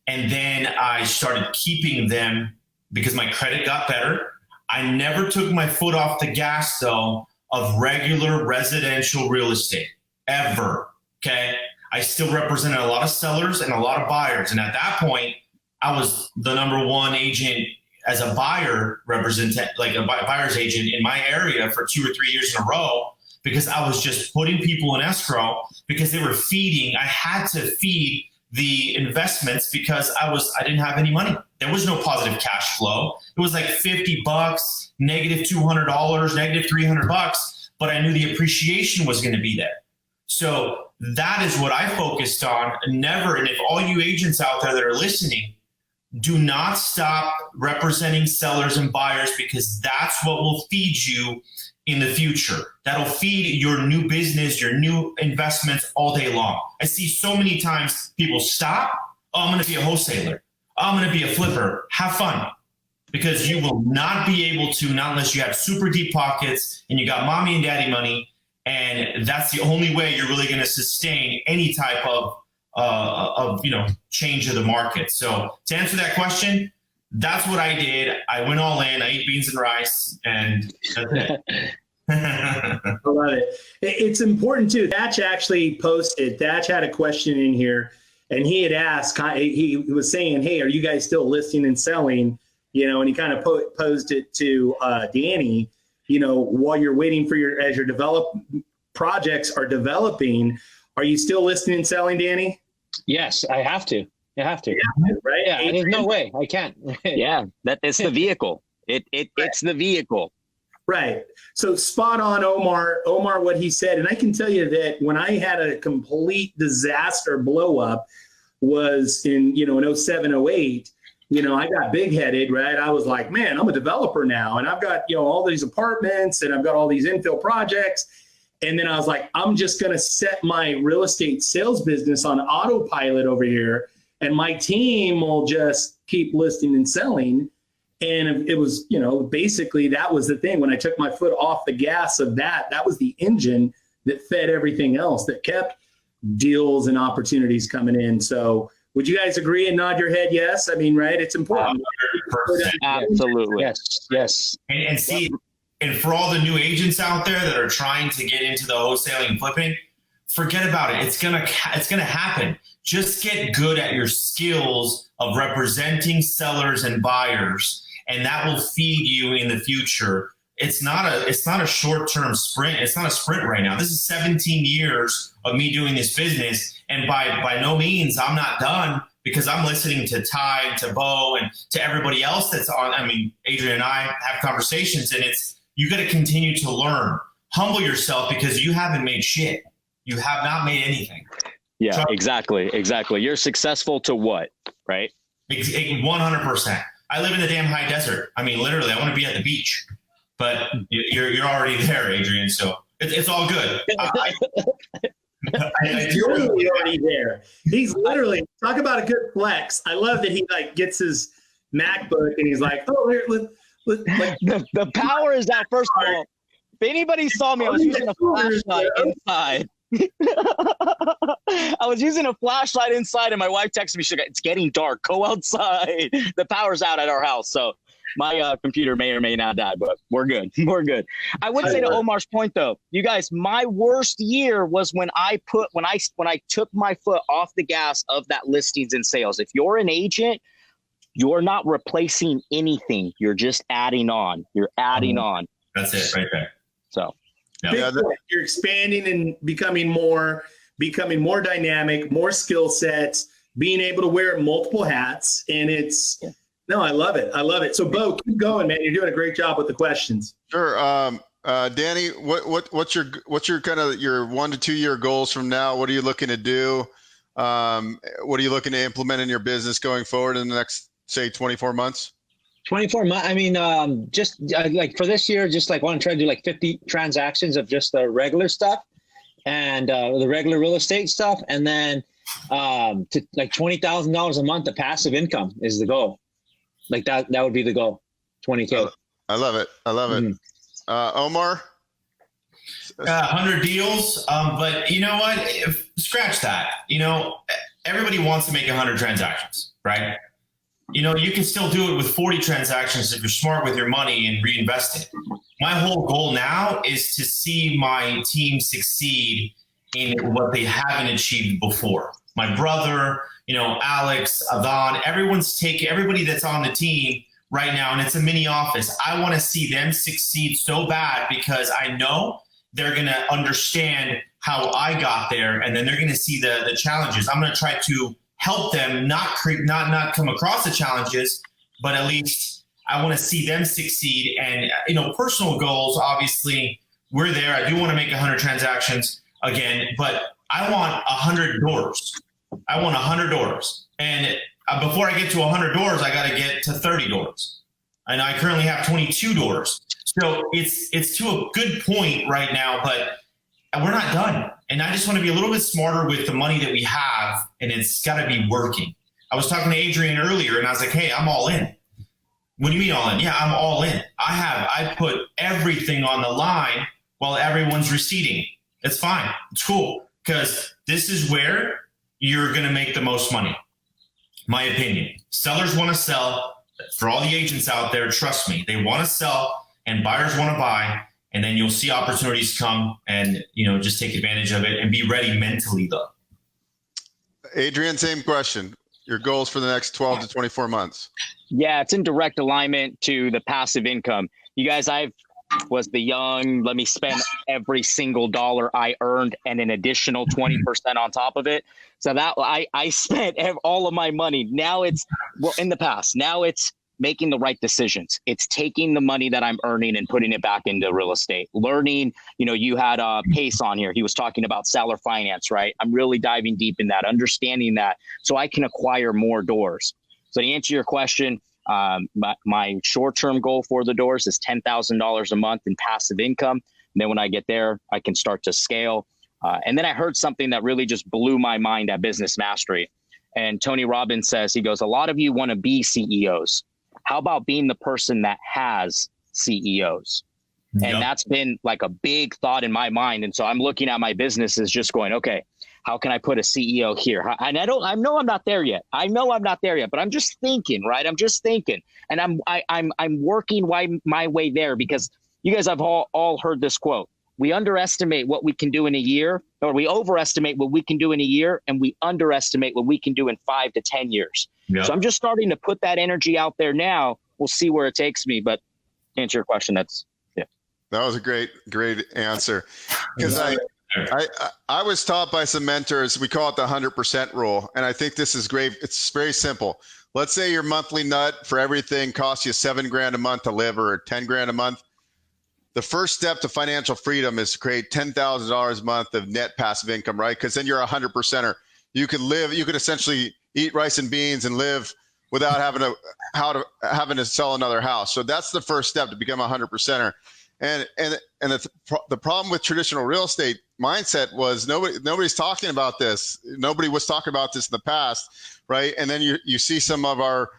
And then I started keeping them because my credit got better. I never took my foot off the gas, though, of regular residential real estate, ever, okay? I still represented a lot of sellers and a lot of buyers. And at that point, I was the number one agent as a buyer like a buyer's agent in my area for 2 or 3 years in a row, because I was just putting people in escrow because they were feeding. I had to feed the investments because I didn't have any money. There was no positive cash flow. It was like $50, negative $200, negative $300, but I knew the appreciation was going to be there. So that is what I focused on. Never, and if all you agents out there that are listening, do not stop representing sellers and buyers, because that's what will feed you in the future. That'll feed your new business, your new investments all day long. I see so many times people stop. Oh, I'm going to be a wholesaler. Oh, I'm going to be a flipper. Have fun. Because you will not be able to, not unless you have super deep pockets and you got mommy and daddy money. And that's the only way you're really going to sustain any type of change of the market. So to answer that question, that's what I did. I went all in. I ate beans and rice, and that's it. I love it. It's important too. Thatch actually posted. Thatch had a question in here, and he had asked. He was saying, "Hey, are you guys still listing and selling?" And he kind of posed it to Danny. While you're waiting for as your projects are developing, are you still listing and selling, Danny? Yes, I have to. You have to. Yeah, right? Yeah, there's no way. I can't. Yeah, it's the vehicle. It's the vehicle. Right. So spot on, Omar, what he said. And I can tell you that when I had a complete disaster blow up was in 07, 08, I got big headed, right? I was like, man, I'm a developer now. And I've got, all these apartments and I've got all these infill projects. And then I was like, I'm just going to set my real estate sales business on autopilot over here. And my team will just keep listing and selling. And it was, basically that was the thing. When I took my foot off the gas of that was the engine that fed everything else, that kept deals and opportunities coming in. So would you guys agree and nod your head? Yes. I mean, right. It's important. 100%. Absolutely. Yes. And see, and for all the new agents out there that are trying to get into the wholesaling and flipping, forget about it. It's gonna happen. Just get good at your skills of representing sellers and buyers, and that will feed you in the future. It's not a short-term sprint. It's not a sprint right now. This is 17 years of me doing this business, and by no means I'm not done, because I'm listening to Ty, to Beau, and to everybody else that's on. I mean, Adrian and I have conversations, and you got to continue to learn. Humble yourself, because you haven't made shit. You have not made anything. Yeah, exactly. You're successful to what, right? 100%. I live in the damn high desert. I mean, literally, I want to be at the beach, but you're already there, Adrian. So it's all good. He's literally already there. He's literally, talk about a good flex. I love that he gets his MacBook and he's like, oh, here, the power is out. First of all, if anybody saw me, I was using a flashlight inside. I was using a flashlight inside, and my wife texted me, she's like, it's getting dark, go outside. The power's out at our house. So my computer may or may not die, but we're good. I would say to Omar's point though, you guys, my worst year was when I took my foot off the gas of that listings and sales. If you're an agent, you're not replacing anything. You're just adding on. You're adding on. That's it right there. So you're expanding and becoming more dynamic, more skill sets, being able to wear multiple hats. And no, I love it. So Beau, keep going, man. You're doing a great job with the questions. Sure. Danny, what's your kind of your 1 to 2 year goals from now? What are you looking to do? What are you looking to implement in your business going forward in the next, say, 24 months? 24 months. I mean, just like for this year, just like want to try to do like 50 transactions of just the regular stuff and the regular real estate stuff. And then to like $20,000 a month of passive income is the goal. Like that would be the goal. 20K. I love it. Mm-hmm. Omar? 100 deals. But you know what? Scratch that. Everybody wants to make 100 transactions, right? You can still do it with 40 transactions if you're smart with your money and reinvest it. My whole goal now is to see my team succeed in what they haven't achieved before. My brother, Alex, Avon, everybody that's on the team right now, and it's a mini office. I want to see them succeed so bad, because I know they're going to understand how I got there, and then they're going to see the challenges. I'm going to try to help them not come across the challenges, but at least I want to see them succeed. And, personal goals, obviously, we're there. I do want to make 100 transactions again, but I want 100 doors. I want 100 doors. And before I get to 100 doors, I got to get to 30 doors. And I currently have 22 doors. So it's to a good point right now, but we're not done. And I just want to be a little bit smarter with the money that we have, and it's got to be working. I was talking to Adrian earlier, and I was like, hey, I'm all in. What do you mean all in? Yeah, I'm all in. I put everything on the line while everyone's receding. It's fine. It's cool, because this is where you're going to make the most money. My opinion. Sellers want to sell. For all the agents out there, trust me, they want to sell and buyers want to buy, and then you'll see opportunities come and, just take advantage of it and be ready mentally though. Adrian, same question. Your goals for the next 12 to 24 months. Yeah, it's in direct alignment to the passive income. You guys, I was the young, let me spend every single dollar I earned and an additional 20% on top of it. So that I spent all of my money. Now it's, in the past, now it's making the right decisions. It's taking the money that I'm earning and putting it back into real estate. Learning, you had Pace on here. He was talking about seller finance, right? I'm really diving deep in that, understanding that so I can acquire more doors. So to answer your question, my short-term goal for the doors is $10,000 a month in passive income. And then when I get there, I can start to scale. And then I heard something that really just blew my mind at Business Mastery. And Tony Robbins says, he goes, a lot of you want to be CEOs. How about being the person that has CEOs? Yep. And that's been like a big thought in my mind. And so I'm looking at my business as just going, okay, how can I put a CEO here? And I know I'm not there yet. But I'm just thinking, right? I'm just thinking, and I'm working my way there, because you guys have all heard this quote. We underestimate what we can do in a year, or we overestimate what we can do in a year, and we underestimate what we can do in 5 to 10 years. Yep. So I'm just starting to put that energy out there now. We'll see where it takes me. But to answer your question, yeah. That was a great answer. Because I was taught by some mentors, we call it the 100% rule. And I think this is great. It's very simple. Let's say your monthly nut for everything costs you $7,000 a month to live, or $10,000 a month. The first step to financial freedom is to create $10,000 a month of net passive income, right? Because then you're a 100%er. You could essentially eat rice and beans and live without having to sell another house. So that's the first step to become a 100%er. And the problem with traditional real estate mindset was nobody's talking about this. Nobody was talking about this in the past, right? And then you see some of our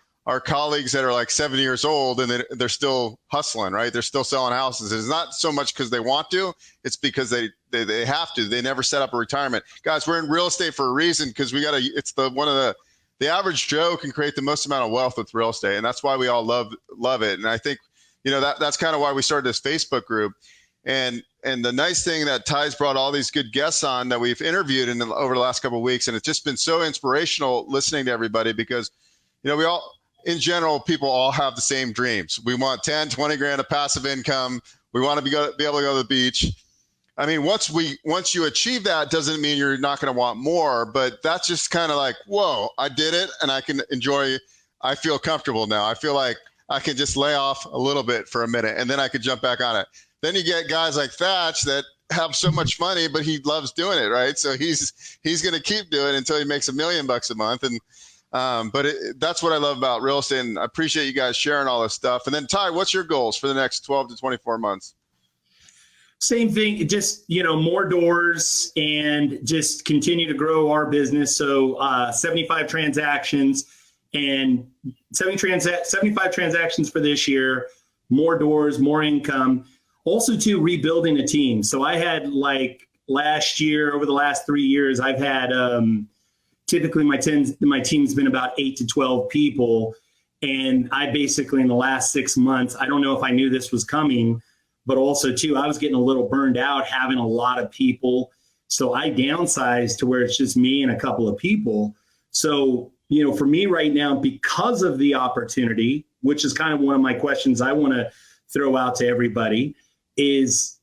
colleagues that are like 70 years old and they're still hustling, right? They're still selling houses. It's not so much because they want to, it's because they have to. They never set up a retirement. Guys, we're in real estate for a reason, because it's the average Joe can create the most amount of wealth with real estate. And that's why we all love it. And I think, that's kind of why we started this Facebook group. And the nice thing that Ty's brought all these good guests on that we've interviewed over the last couple of weeks. And it's just been so inspirational listening to everybody, because, in general, people all have the same dreams. We want 10, 20 grand of passive income. We want to be able to go to the beach. I mean, once you achieve that, doesn't mean you're not going to want more, but that's just kind of like, whoa, I did it and I can enjoy. I feel comfortable now. I feel like I can just lay off a little bit for a minute and then I could jump back on it. Then you get guys like Thatch that have so much money, but he loves doing it, right? So he's going to keep doing it until he makes $1 million a month. And that's what I love about real estate. And I appreciate you guys sharing all this stuff. And then Ty, what's your goals for the next 12 to 24 months? Same thing, just, more doors and just continue to grow our business. So 75 transactions and 75 transactions for this year, more doors, more income. Also, too, rebuilding a team. So I had last year, over the last 3 years, I've had typically my team's been about 8 to 12 people. And I basically, in the last 6 months, I don't know if I knew this was coming, but also, too, I was getting a little burned out having a lot of people. So I downsized to where it's just me and a couple of people. So, for me right now, because of the opportunity, which is kind of one of my questions I want to throw out to everybody, is,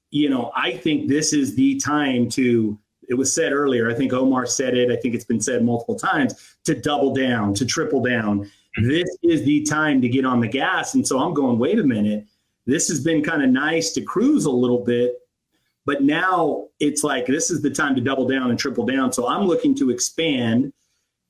I think this is the time to it was said earlier, I think Omar said it, I think it's been said multiple times, to double down, to triple down. This is the time to get on the gas. And so I'm going, wait a minute, this has been kind of nice to cruise a little bit, but now it's like, this is the time to double down and triple down. So I'm looking to expand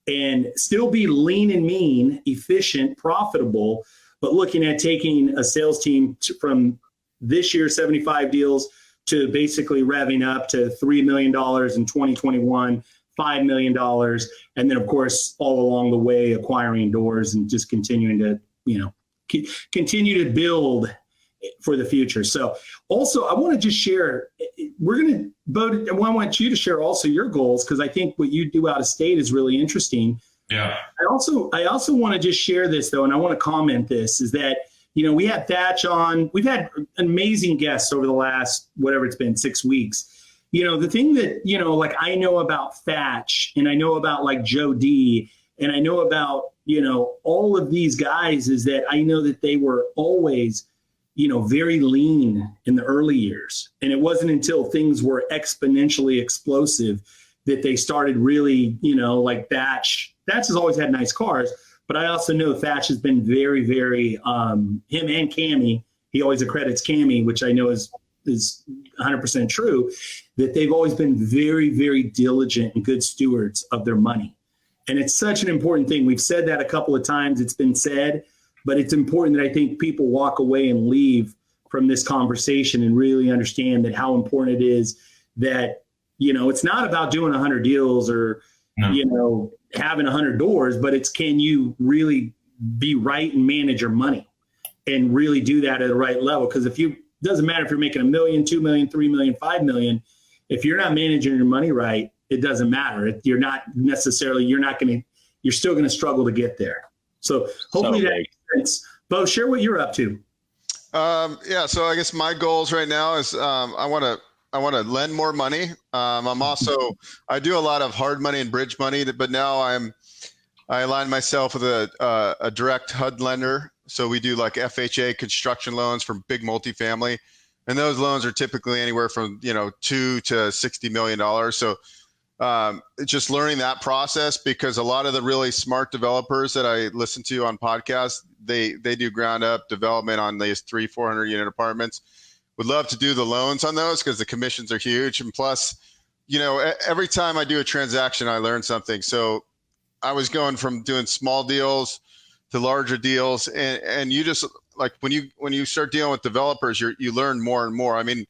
and still be lean and mean, efficient, profitable, but looking at taking a sales team from this year, 75 deals, to basically revving up to $3 million in 2021, $5 million. And then, of course, all along the way, acquiring doors and just continuing to, continue to build for the future. So also, I want to just share, I want you to share also your goals, because I think what you do out of state is really interesting. Yeah. I also want to just share this, though, and I want to comment this, is that, we had Thatch on. We've had amazing guests over the last, whatever it's been, 6 weeks. The thing that, like I know about Thatch, and I know about like Joe D, and I know about, all of these guys, is that I know that they were always, very lean in the early years. And it wasn't until things were exponentially explosive that they started really, like Thatch. Thatch has always had nice cars. But I also know Thatch has been very, very, him and Cammy, he always accredits Cammy, which I know is 100% true, that they've always been very, very diligent and good stewards of their money. And it's such an important thing. We've said that a couple of times, it's been said, but it's important that I think people walk away and leave from this conversation and really understand that how important it is that, it's not about doing 100 deals or, having 100 doors, but it's, can you really be right and manage your money and really do that at the right level? Because doesn't matter if you're making $1 million, $2 million, $3 million, $5 million, if you're not managing your money right, it doesn't matter. You're still going to struggle to get there. So hopefully that makes sense. Beau, share what you're up to. So I guess my goals right now is I want to lend more money. I do a lot of hard money and bridge money, but now I align myself with a direct HUD lender. So we do like FHA construction loans for big multifamily, and those loans are typically anywhere from $2 to $60 million. So just learning that process, because a lot of the really smart developers that I listen to on podcasts, they do ground up development on these 300-400 unit apartments. Would love to do the loans on those because the commissions are huge. And plus, every time I do a transaction, I learn something. So I was going from doing small deals to larger deals. And you just, like, when you start dealing with developers, you learn more and more. I mean,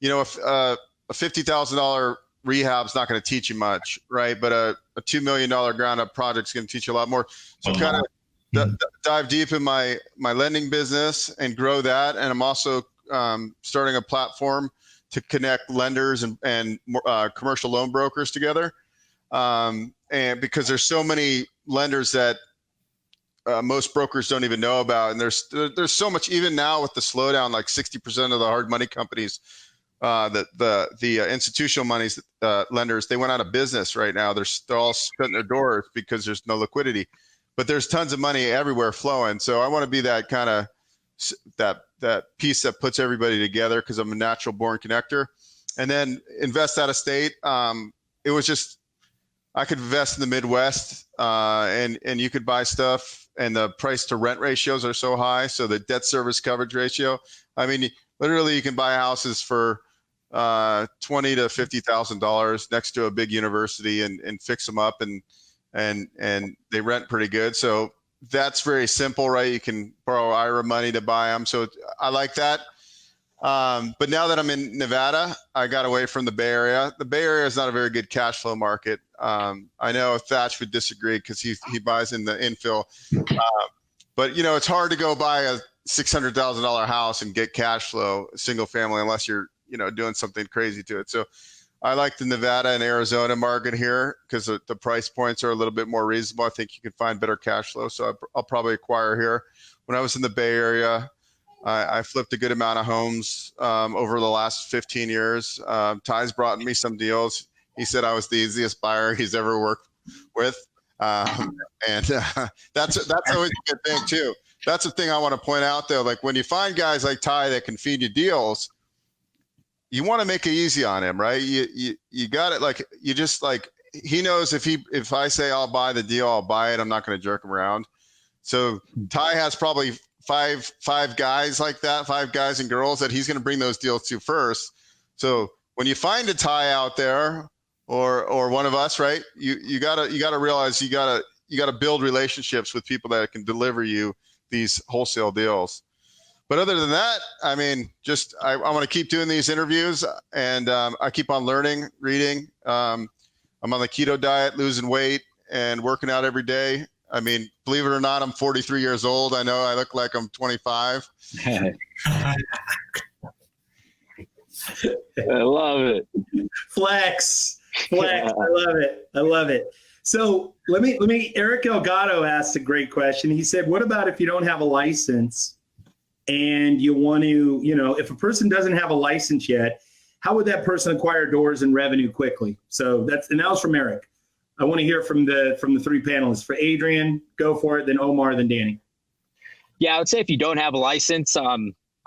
if a $50,000 rehab's not going to teach you much, right? But a $2 million ground up project is going to teach you a lot more. So kind of dive deep in my lending business and grow that. And I'm also starting a platform to connect lenders and commercial loan brokers together. And because there's so many lenders that most brokers don't even know about. And there's so much, even now with the slowdown, like 60% of the hard money companies, the institutional monies lenders, they went out of business right now. They're all shutting their doors because there's no liquidity, but there's tons of money everywhere flowing. So I want to be that kind of that piece that puts everybody together, because I'm a natural born connector. And then invest out of state. It was just, I could invest in the Midwest, and you could buy stuff, and the price to rent ratios are so high. So the debt service coverage ratio, I mean, literally you can buy houses for $20,000 to $50,000 next to a big university and fix them up, and they rent pretty good. So that's very simple, right? You can borrow IRA money to buy them. So I like that. But now that I'm in Nevada, I got away from the Bay Area. The Bay Area is not a very good cash flow market. I know Thatch would disagree because he buys in the infill. But it's hard to go buy a $600,000 house and get cash flow, single family, unless you're doing something crazy to it. So I like the Nevada and Arizona market here because the price points are a little bit more reasonable. I think you can find better cash flow. So I'll probably acquire here. When I was in the Bay Area, I flipped a good amount of homes over the last 15 years. Ty's brought me some deals. He said I was the easiest buyer he's ever worked with. And that's always a good thing too. That's the thing I want to point out though. Like when you find guys like Ty that can feed you deals, you want to make it easy on him, right? You got it. Like, you just like, he knows if I say I'll buy the deal, I'll buy it. I'm not going to jerk him around. So Ty has probably five guys like that, 5 guys and girls that he's going to bring those deals to first. So when you find a Ty out there or one of us, right, you gotta realize you gotta build relationships with people that can deliver you these wholesale deals. But other than that, I mean, just I want to keep doing these interviews, and I keep on learning, reading. I'm on the keto diet, losing weight and working out every day. I mean, believe it or not, I'm 43 years old. I know I look like I'm 25. I love it. Flex. I love it. So let me, Eric Elgato asked a great question. He said, what about if you don't have a license and you want to, if a person doesn't have a license yet, how would that person acquire doors and revenue quickly? So that was from Eric. I want to hear from the 3 panelists. For Adrian, go for it, then Omar, then Danny. Yeah, I would say if you don't have a license, I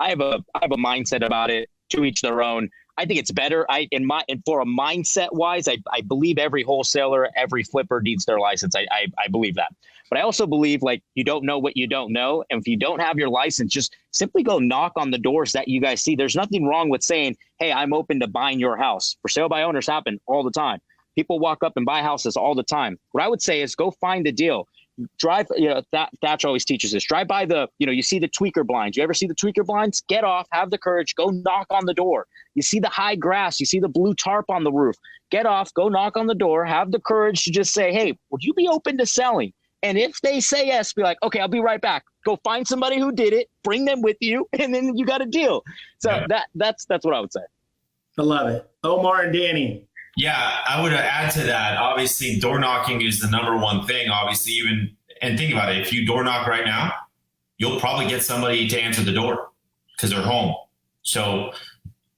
have a mindset about it, to each their own. I think it's better. And for a mindset wise, I believe every wholesaler, every flipper needs their license. I believe that. But I also believe, like, you don't know what you don't know. And if you don't have your license, just simply go knock on the doors that you guys see. There's nothing wrong with saying, hey, I'm open to buying your house. For sale by owners happen all the time. People walk up and buy houses all the time. What I would say is go find a deal. Drive, Thatcher always teaches this. Drive by you see the tweaker blinds. You ever see the tweaker blinds? Get off, have the courage, go knock on the door. You see the high grass, you see the blue tarp on the roof. Get off, go knock on the door, have the courage to just say, hey, would you be open to selling? And if they say yes, be like, okay, I'll be right back. Go find somebody who did it, bring them with you, and then you got a deal. So that's what I would say. I love it. Omar and Danny. Yeah, I would add to that. Obviously, door knocking is the number one thing. Obviously, and think about it. If you door knock right now, you'll probably get somebody to answer the door because they're home. So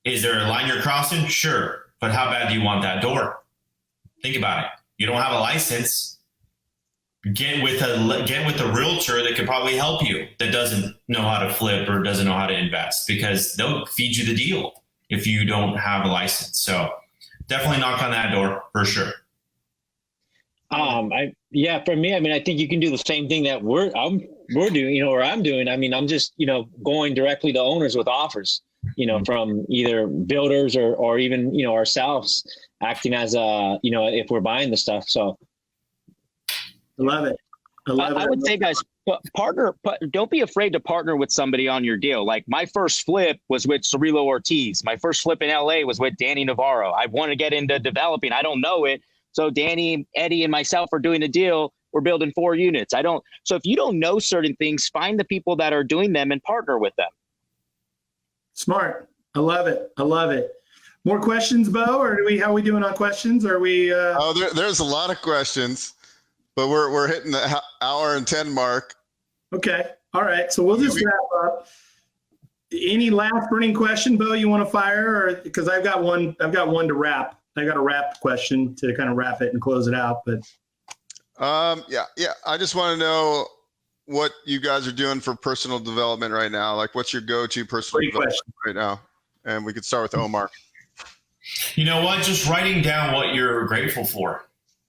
is there a line you're crossing? Sure. But how bad do you want that door? Think about it. You don't have a license. Get with a realtor that could probably help you, that doesn't know how to flip or doesn't know how to invest, because they'll feed you the deal if you don't have a license. So definitely knock on that door for sure. For me, I mean, I think you can do the same thing that we're doing, or I'm doing. I mean, I'm just, going directly to owners with offers, from either builders or even, ourselves acting as if we're buying the stuff. So I love it. I would say, guys, don't be afraid to partner with somebody on your deal. Like, my first flip was with Cirilo Ortiz. My first flip in LA was with Danny Navarro. I want to get into developing. I don't know it. So Danny, Eddie, and myself are doing the deal. We're building 4 units. So if you don't know certain things, find the people that are doing them and partner with them. Smart. I love it. More questions, Beau, or how are we doing on questions? Are we? There's a lot of questions, but we're hitting the hour and 10 mark. Okay. All right. So we'll just wrap up. Any last burning question, Beau, you want to fire? Or because I've got one to wrap. I got a wrap question to kind of wrap it and close it out. But yeah. I just want to know what you guys are doing for personal development right now. Like, what's your go-to personal development right now? And we could start with Omar. You know what? Just writing down what you're grateful for.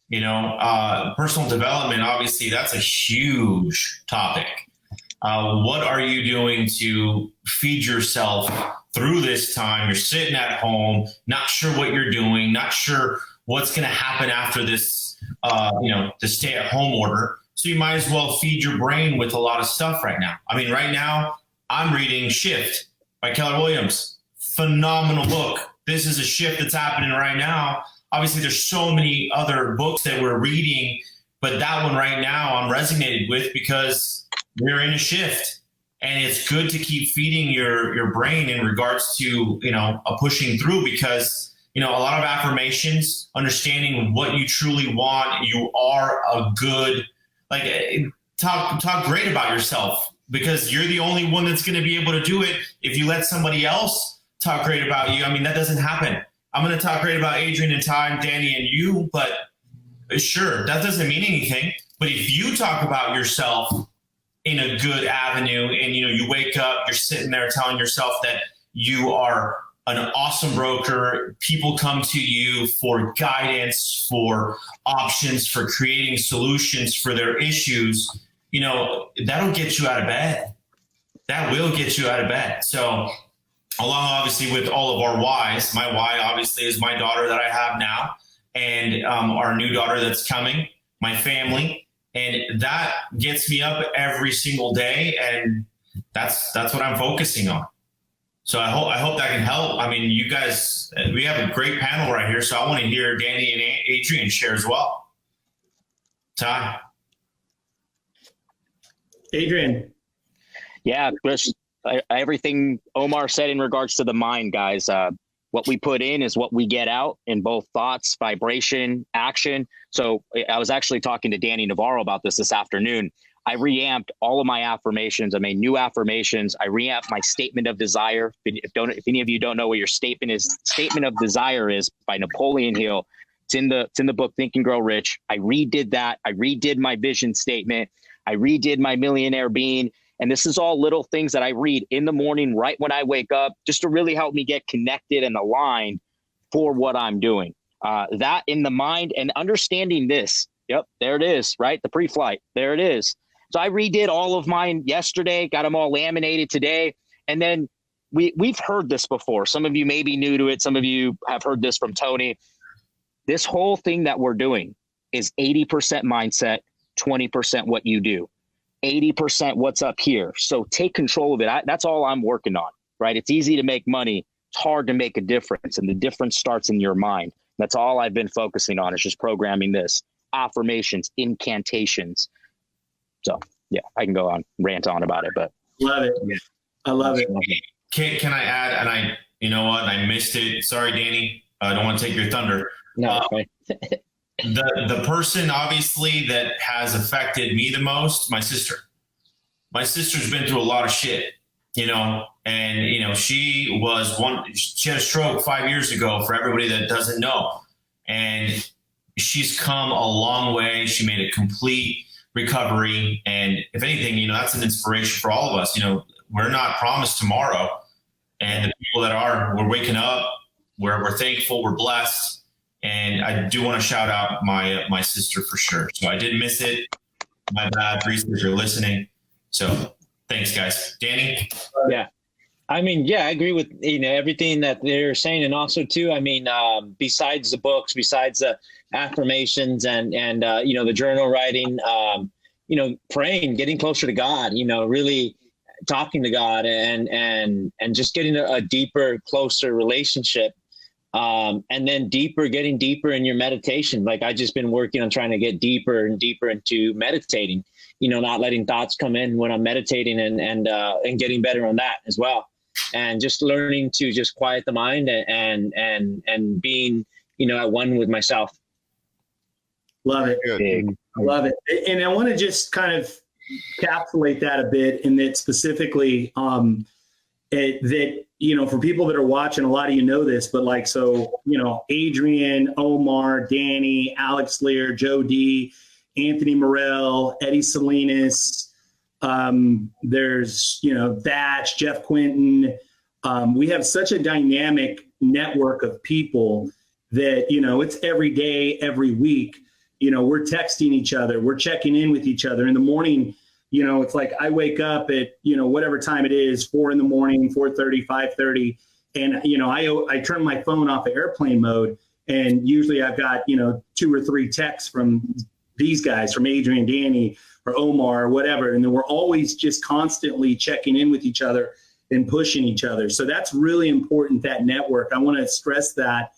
Personal development, obviously, that's a huge topic. What are you doing to feed yourself through this time? You're sitting at home, not sure what you're doing, not sure what's going to happen after this, the stay-at-home order. So you might as well feed your brain with a lot of stuff right now. I mean, right now, I'm reading Shift by Keller Williams. Phenomenal book. This is a shift that's happening right now. Obviously, there's so many other books that we're reading, but that one right now I'm resonated with because we're in a shift. And it's good to keep feeding your brain in regards to, pushing through, because, a lot of affirmations, understanding what you truly want. You are a good, talk great about yourself, because you're the only one that's going to be able to do it. If you let somebody else talk great about you, that doesn't happen. I'm going to talk great about Adrian and Ty and Danny and you, but sure, that doesn't mean anything. But if you talk about yourself in a good avenue and, you wake up, you're sitting there telling yourself that you are an awesome broker. People come to you for guidance, for options, for creating solutions for their issues. That'll get you out of bed. That will get you out of bed. So along obviously with all of our whys, my why obviously is my daughter that I have now, and our new daughter that's coming, my family. And that gets me up every single day. And that's what I'm focusing on. So I hope that can help. I mean, you guys, we have a great panel right here. So I want to hear Danny and Adrian share as well. Ty. Adrian. Yeah, Chris, everything Omar said in regards to the mind, guys. What we put in is what we get out in both thoughts, vibration, action. So I was actually talking to Danny Navarro about this afternoon. I reamped all of my affirmations. I made new affirmations. I reamped my statement of desire. If any of you don't know what your statement of desire is by Napoleon Hill, it's in the book Think and Grow Rich. I redid that. I redid my vision statement. I redid my millionaire being. And this is all little things that I read in the morning, right when I wake up, just to really help me get connected and aligned for what I'm doing. That in the mind and understanding this. Yep, there it is, right? The pre-flight, there it is. So I redid all of mine yesterday, got them all laminated today. And then we've heard this before. Some of you may be new to it. Some of you have heard this from Tony. This whole thing that we're doing is 80% mindset, 20% what you do, 80% what's up here. So take control of it. That's all I'm working on, right? It's easy to make money. It's hard to make a difference. And the difference starts in your mind. That's all I've been focusing on, is just programming this, affirmations, incantations. So yeah, I can go on, rant on about it, but love it. Yeah. I love it. Can I add, and you know what? I missed it. Sorry, Danny. I don't want to take your thunder. No, the person obviously that has affected me the most, my sister. My sister's been through a lot of shit, and she had a stroke 5 years ago, for everybody that doesn't know. And she's come a long way. She made a complete recovery. And if anything, that's an inspiration for all of us. We're not promised tomorrow. And the people that are, we're waking up, we're thankful, we're blessed. And I do want to shout out my sister for sure. So I did miss it. My bad, Reese, if you're listening. So thanks, guys. Danny? Yeah. I mean, yeah, I agree with everything that they're saying. And also, too, I mean, besides the books, besides the affirmations and the journal writing, praying, getting closer to God, really talking to God and just getting a deeper, closer relationship. And then getting deeper in your meditation. Like, I just been working on trying to get deeper and deeper into meditating, not letting thoughts come in when I'm meditating and getting better on that as well. And just learning to just quiet the mind and being, at one with myself. Love it. Good. I love it. And I want to just kind of encapsulate that a bit, in that specifically, that, for people that are watching, a lot of you know this, but Adrian, Omar, Danny, Alex Lear, Joe D, Anthony Morell, Eddie Salinas, there's, Thatch, Jeff Quinton. We have such a dynamic network of people that, it's every day, every week, we're texting each other, we're checking in with each other in the morning. It's like I wake up at, whatever time it is, 4 a.m, 4:30, 5:30. And, I turn my phone off of airplane mode. And usually I've got, 2 or 3 texts from these guys, from Adrian, Danny, or Omar, or whatever. And then we're always just constantly checking in with each other and pushing each other. So that's really important, that network. I want to stress that.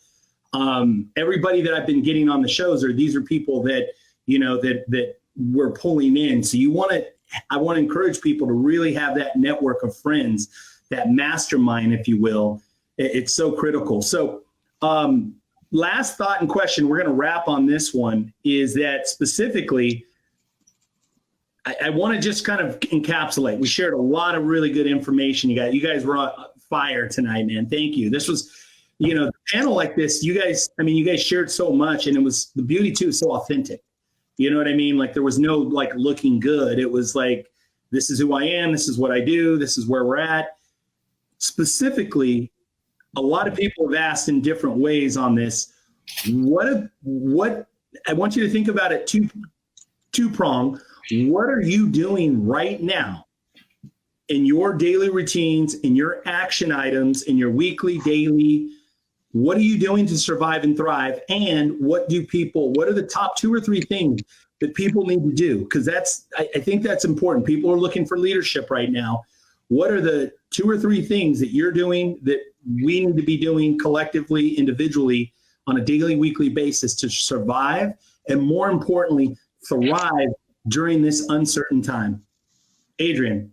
Everybody that I've been getting on the shows these are people that, that we're pulling in. So I want to encourage people to really have that network of friends, that mastermind, if you will. It's so critical. So last thought and question, we're going to wrap on this one, is that specifically, I want to just kind of encapsulate. We shared a lot of really good information. You guys were on fire tonight, man. Thank you. This was, the panel like this, you guys shared so much, and it was, the beauty too, so authentic. You know what I mean? Like, there was no looking good. It was like, this is who I am. This is what I do. This is where we're at. Specifically, a lot of people have asked in different ways on this. What I want you to think about it two-prong. What are you doing right now in your daily routines, in your action items, in your weekly, daily? What are you doing to survive and thrive? And what are the top 2 or 3 things that people need to do? Because I think that's important. People are looking for leadership right now. What are the 2 or 3 things that you're doing that we need to be doing collectively, individually, on a daily, weekly basis to survive and, more importantly, thrive during this uncertain time? Adrian.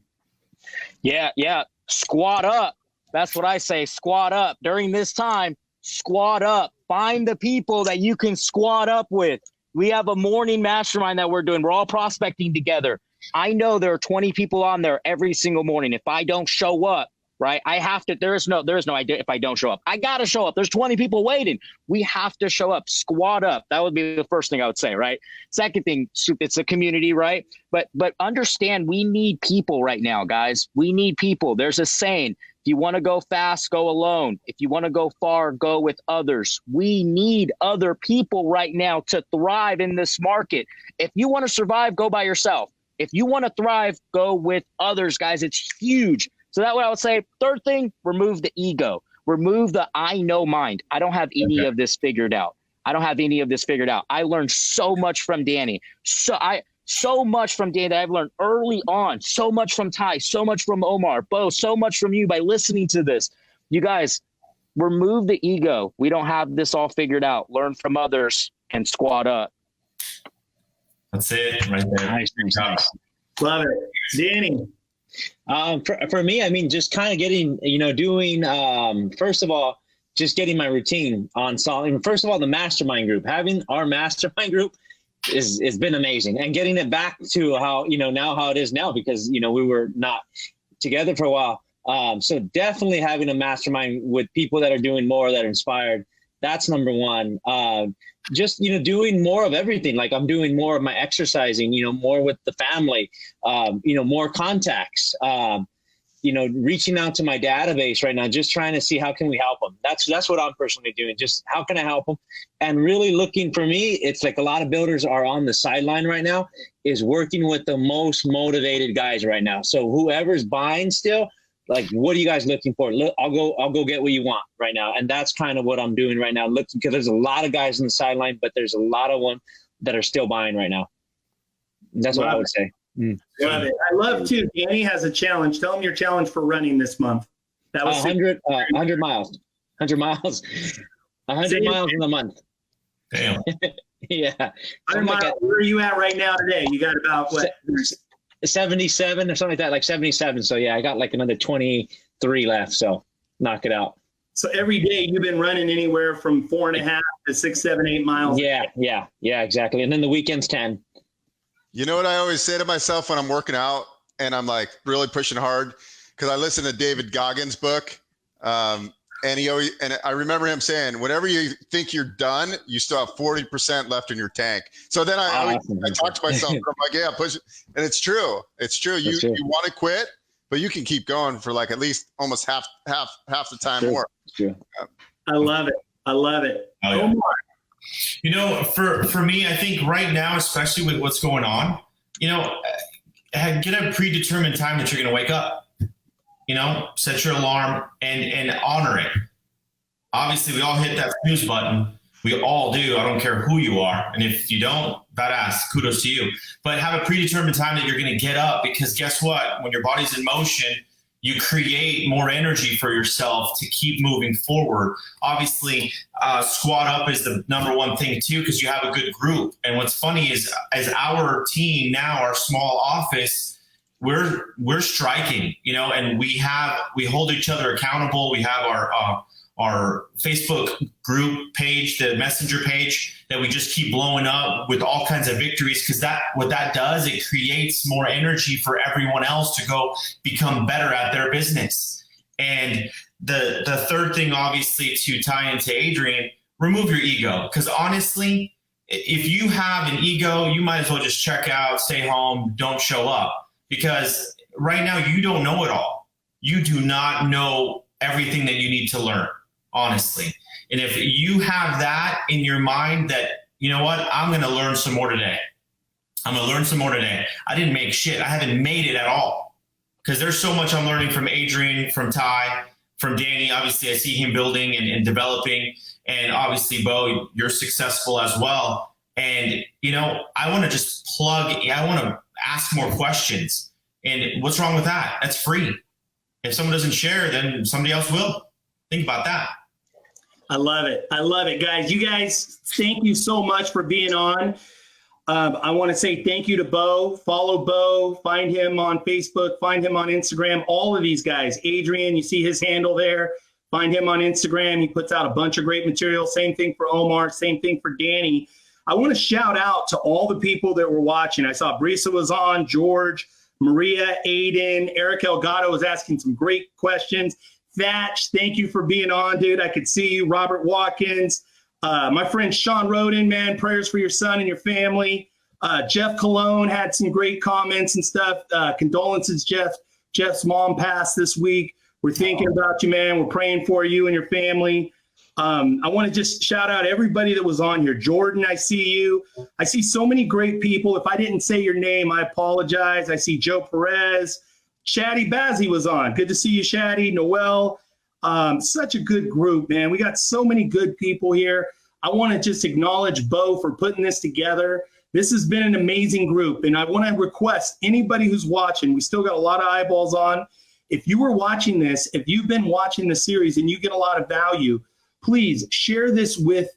Yeah. Squat up. That's what I say. Squat up. During this time, squat up. Find the people that you can squat up with. We have a morning mastermind that we're doing. We're all prospecting together. I know there are 20 people on there every single morning. If I don't show up, right, I have to, there is no idea if I don't show up. I got to show up. There's 20 people waiting. We have to show up, squat up. That would be the first thing I would say, right? Second thing, it's a community, right? But understand, we need people right now, guys. We need people. There's a saying, if you want to go fast, go alone. If you want to go far, go with others. We need other people right now to thrive in this market. If you want to survive, go by yourself. If you want to thrive, go with others, guys. It's huge. So that way I would say, third thing, remove the ego. Remove the I know mind. I don't have any of this figured out. I learned so much from Danny. So much from Danny that I've learned early on. So much from Ty. So much from Omar. Beau, so much from you by listening to this. You guys, remove the ego. We don't have this all figured out. Learn from others and squat up. That's it right there. Nice. Love it. Danny. For me, I mean, just kind of getting, doing, first of all, just getting my routine on solid. First of all, the mastermind group, having our mastermind group has been amazing, and getting it back to how, now how it is now, because, we were not together for a while. So definitely having a mastermind with people that are doing more, that are inspired. That's number one. Just, doing more of everything. Like I'm doing more of my exercising, more with the family, more contacts, reaching out to my database right now, just trying to see how can we help them. That's what I'm personally doing. Just how can I help them? And really looking, for me, it's like a lot of builders are on the sideline right now, is working with the most motivated guys right now. So whoever's buying still, like, what are you guys looking for? Look, I'll go get what you want right now. And that's kind of what I'm doing right now. Looking, because there's a lot of guys on the sideline, but there's a lot of them that are still buying right now. That's what I would say. Love it. I love too. Danny has a challenge. Tell him your challenge for running this month. That was 100 miles. 100 miles. 100 miles in a month. Damn. Yeah. 100 miles. Where are you at right now today? You got about what? 77 or something like that, like 77. So yeah, I got like another 23 left. So knock it out. So every day you've been running anywhere from 4.5 to 6, 7, 8 miles. Yeah, exactly. And then the weekend's 10. You know what I always say to myself when I'm working out and I'm like really pushing hard, because I listen to David Goggins' book. And I remember him saying, whenever you think you're done, you still have 40% left in your tank. So then I talk to myself, and I'm like, yeah, push it. And it's true. It's true. You want to quit, but you can keep going for like at least almost half the time more. True. I love it. Oh, yeah. For me, I think right now, especially with what's going on, get a predetermined time that you're going to wake up. Set your alarm and honor it. Obviously, we all hit that snooze button. We all do. I don't care who you are. And if you don't, badass, kudos to you. But have a predetermined time that you're going to get up, because guess what? When your body's in motion, you create more energy for yourself to keep moving forward. Obviously, squat up is the number one thing too, because you have a good group. And what's funny is, as our team now, our small office, we're striking, and we hold each other accountable. We have our Facebook group page, the messenger page, that we just keep blowing up with all kinds of victories, because what that does, it creates more energy for everyone else to go become better at their business. And the third thing, obviously, to tie into Adrian, remove your ego, because honestly, if you have an ego, you might as well just check out, stay home, don't show up. Because right now you don't know it all. You do not know everything that you need to learn. honestly. And if you have that in your mind that, you know what, I'm going to learn some more today. I'm going to learn some more today. I didn't make shit. I haven't made it at all. Because there's so much I'm learning from Adrian, from Ty, from Danny. Obviously, I see him building and developing. And obviously, Beau, you're successful as well. And, you know, I want to just I want to ask more questions. And what's wrong with that? That's free. If someone doesn't share, then somebody else will. Think about that. I love it. I love it, guys. You guys, thank you so much for being on. I want to say thank you to Beau. Follow Beau. Find him on Facebook. Find him on Instagram. All of these guys. Adrian, you see his handle there. Find him on Instagram. He puts out a bunch of great material. Same thing for Omar. Same thing for Danny. I want to shout out to all the people that were watching. I saw Brisa was on, George, Maria, Aiden, Eric Elgato was asking some great questions. Thatch, thank you for being on, dude. I could see you. Robert Watkins. My friend Sean Roden, man, prayers for your son and your family. Jeff Colon had some great comments and stuff. Condolences, Jeff. Jeff's mom passed this week. We're thinking about you, man. We're praying for you and your family. I want to just shout out everybody that was on here. Jordan, I see you. I see so many great people. If I didn't say your name, I apologize. I see Joe Perez. Shaddy Bazzi was on. Good to see you, Shaddy. Noel. Such a good group, man. We got so many good people here. I want to just acknowledge Beau for putting this together. This has been an amazing group, and I want to request anybody who's watching, we still got a lot of eyeballs on. If you were watching this, if you've been watching the series and you get a lot of value, please share this with,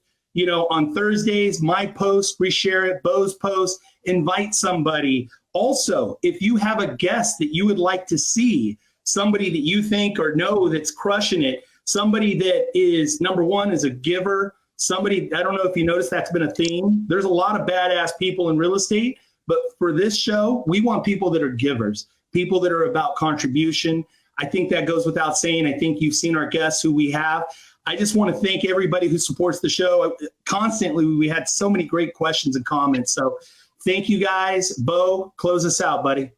on Thursdays, my post, reshare it, Beau's post, invite somebody. Also, if you have a guest that you would like to see, somebody that you think or know that's crushing it, somebody that is, number one, is a giver, somebody, I don't know if you noticed that's been a theme. There's a lot of badass people in real estate, but for this show, we want people that are givers, people that are about contribution. I think that goes without saying. I think you've seen our guests who we have. I just want to thank everybody who supports the show. Constantly, we had so many great questions and comments. So thank you guys. Beau, close us out, buddy.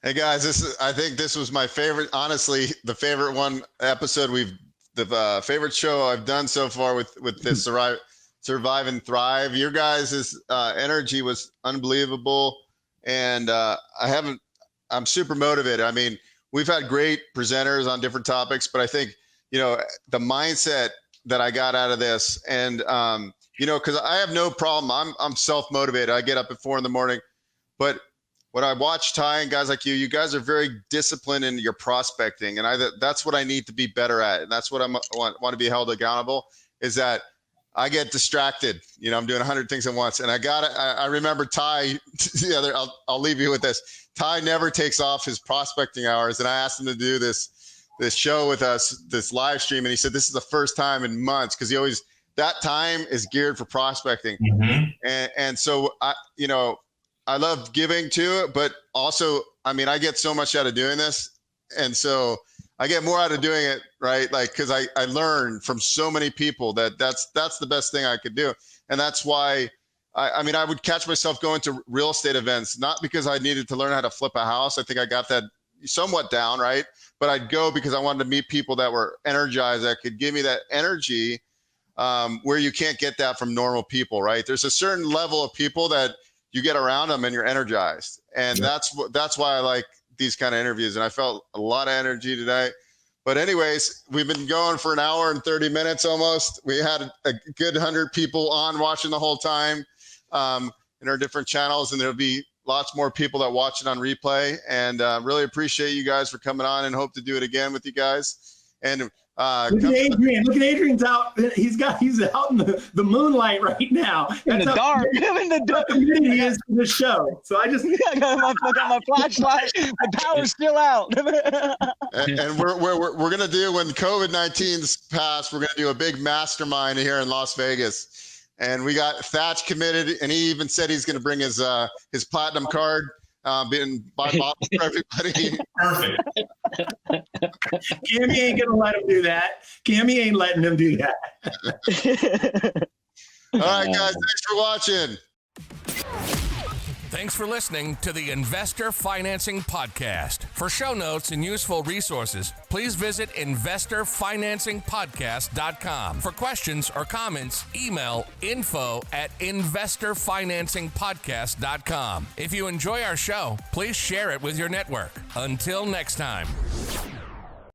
Hey guys, I think this was my favorite, honestly, the favorite the favorite show I've done so far with this Survive and Thrive. Your guys' energy was unbelievable. And I'm super motivated. I mean, we've had great presenters on different topics, but I think, the mindset that I got out of this and, cause I have no problem. I'm self-motivated. I get up at 4 a.m, but when I watch Ty and guys like you guys are very disciplined in your prospecting. And that's what I need to be better at. And that's what I want to be held accountable, is that I get distracted. I'm doing 100 things at once. And I remember Ty, I'll leave you with this. Ty never takes off his prospecting hours. And I asked him to do this show with us, this live stream. And he said, this is the first time in months, because that time is geared for prospecting. Mm-hmm. And so I love giving to it, but also, I get so much out of doing this. And so I get more out of doing it, right? Like, cause I learn from so many people that's the best thing I could do. And that's why I would catch myself going to real estate events, not because I needed to learn how to flip a house. I think I got that somewhat down, right? But I'd go because I wanted to meet people that were energized, that could give me that energy where you can't get that from normal people, right? There's a certain level of people that you get around them and you're energized. And that's why I like these kind of interviews. And I felt a lot of energy today. But anyways, we've been going for an hour and 30 minutes almost. We had a good 100 people on watching the whole time in our different channels. And there'll be lots more people that watch it on replay. And really appreciate you guys for coming on, and hope to do it again with you guys. And look at Adrian. Look at Adrian's out. He's out in the moonlight right now. In the dark. I'm in the dark. He is for this show. So I just I got my flashlight. The power's still out. and we're gonna do, when COVID-19's passed, we're gonna do a big mastermind here in Las Vegas. And we got Thatch committed, and he even said he's gonna bring his platinum card. Being buy bottles for everybody. Perfect. Cammy ain't gonna let him do that. Cammy ain't letting him do that. All right, guys, thanks for watching. Thanks for listening to the Investor Financing Podcast. For show notes and useful resources, please visit investorfinancingpodcast.com. For questions or comments, email info@investorfinancingpodcast.com. If you enjoy our show, please share it with your network. Until next time.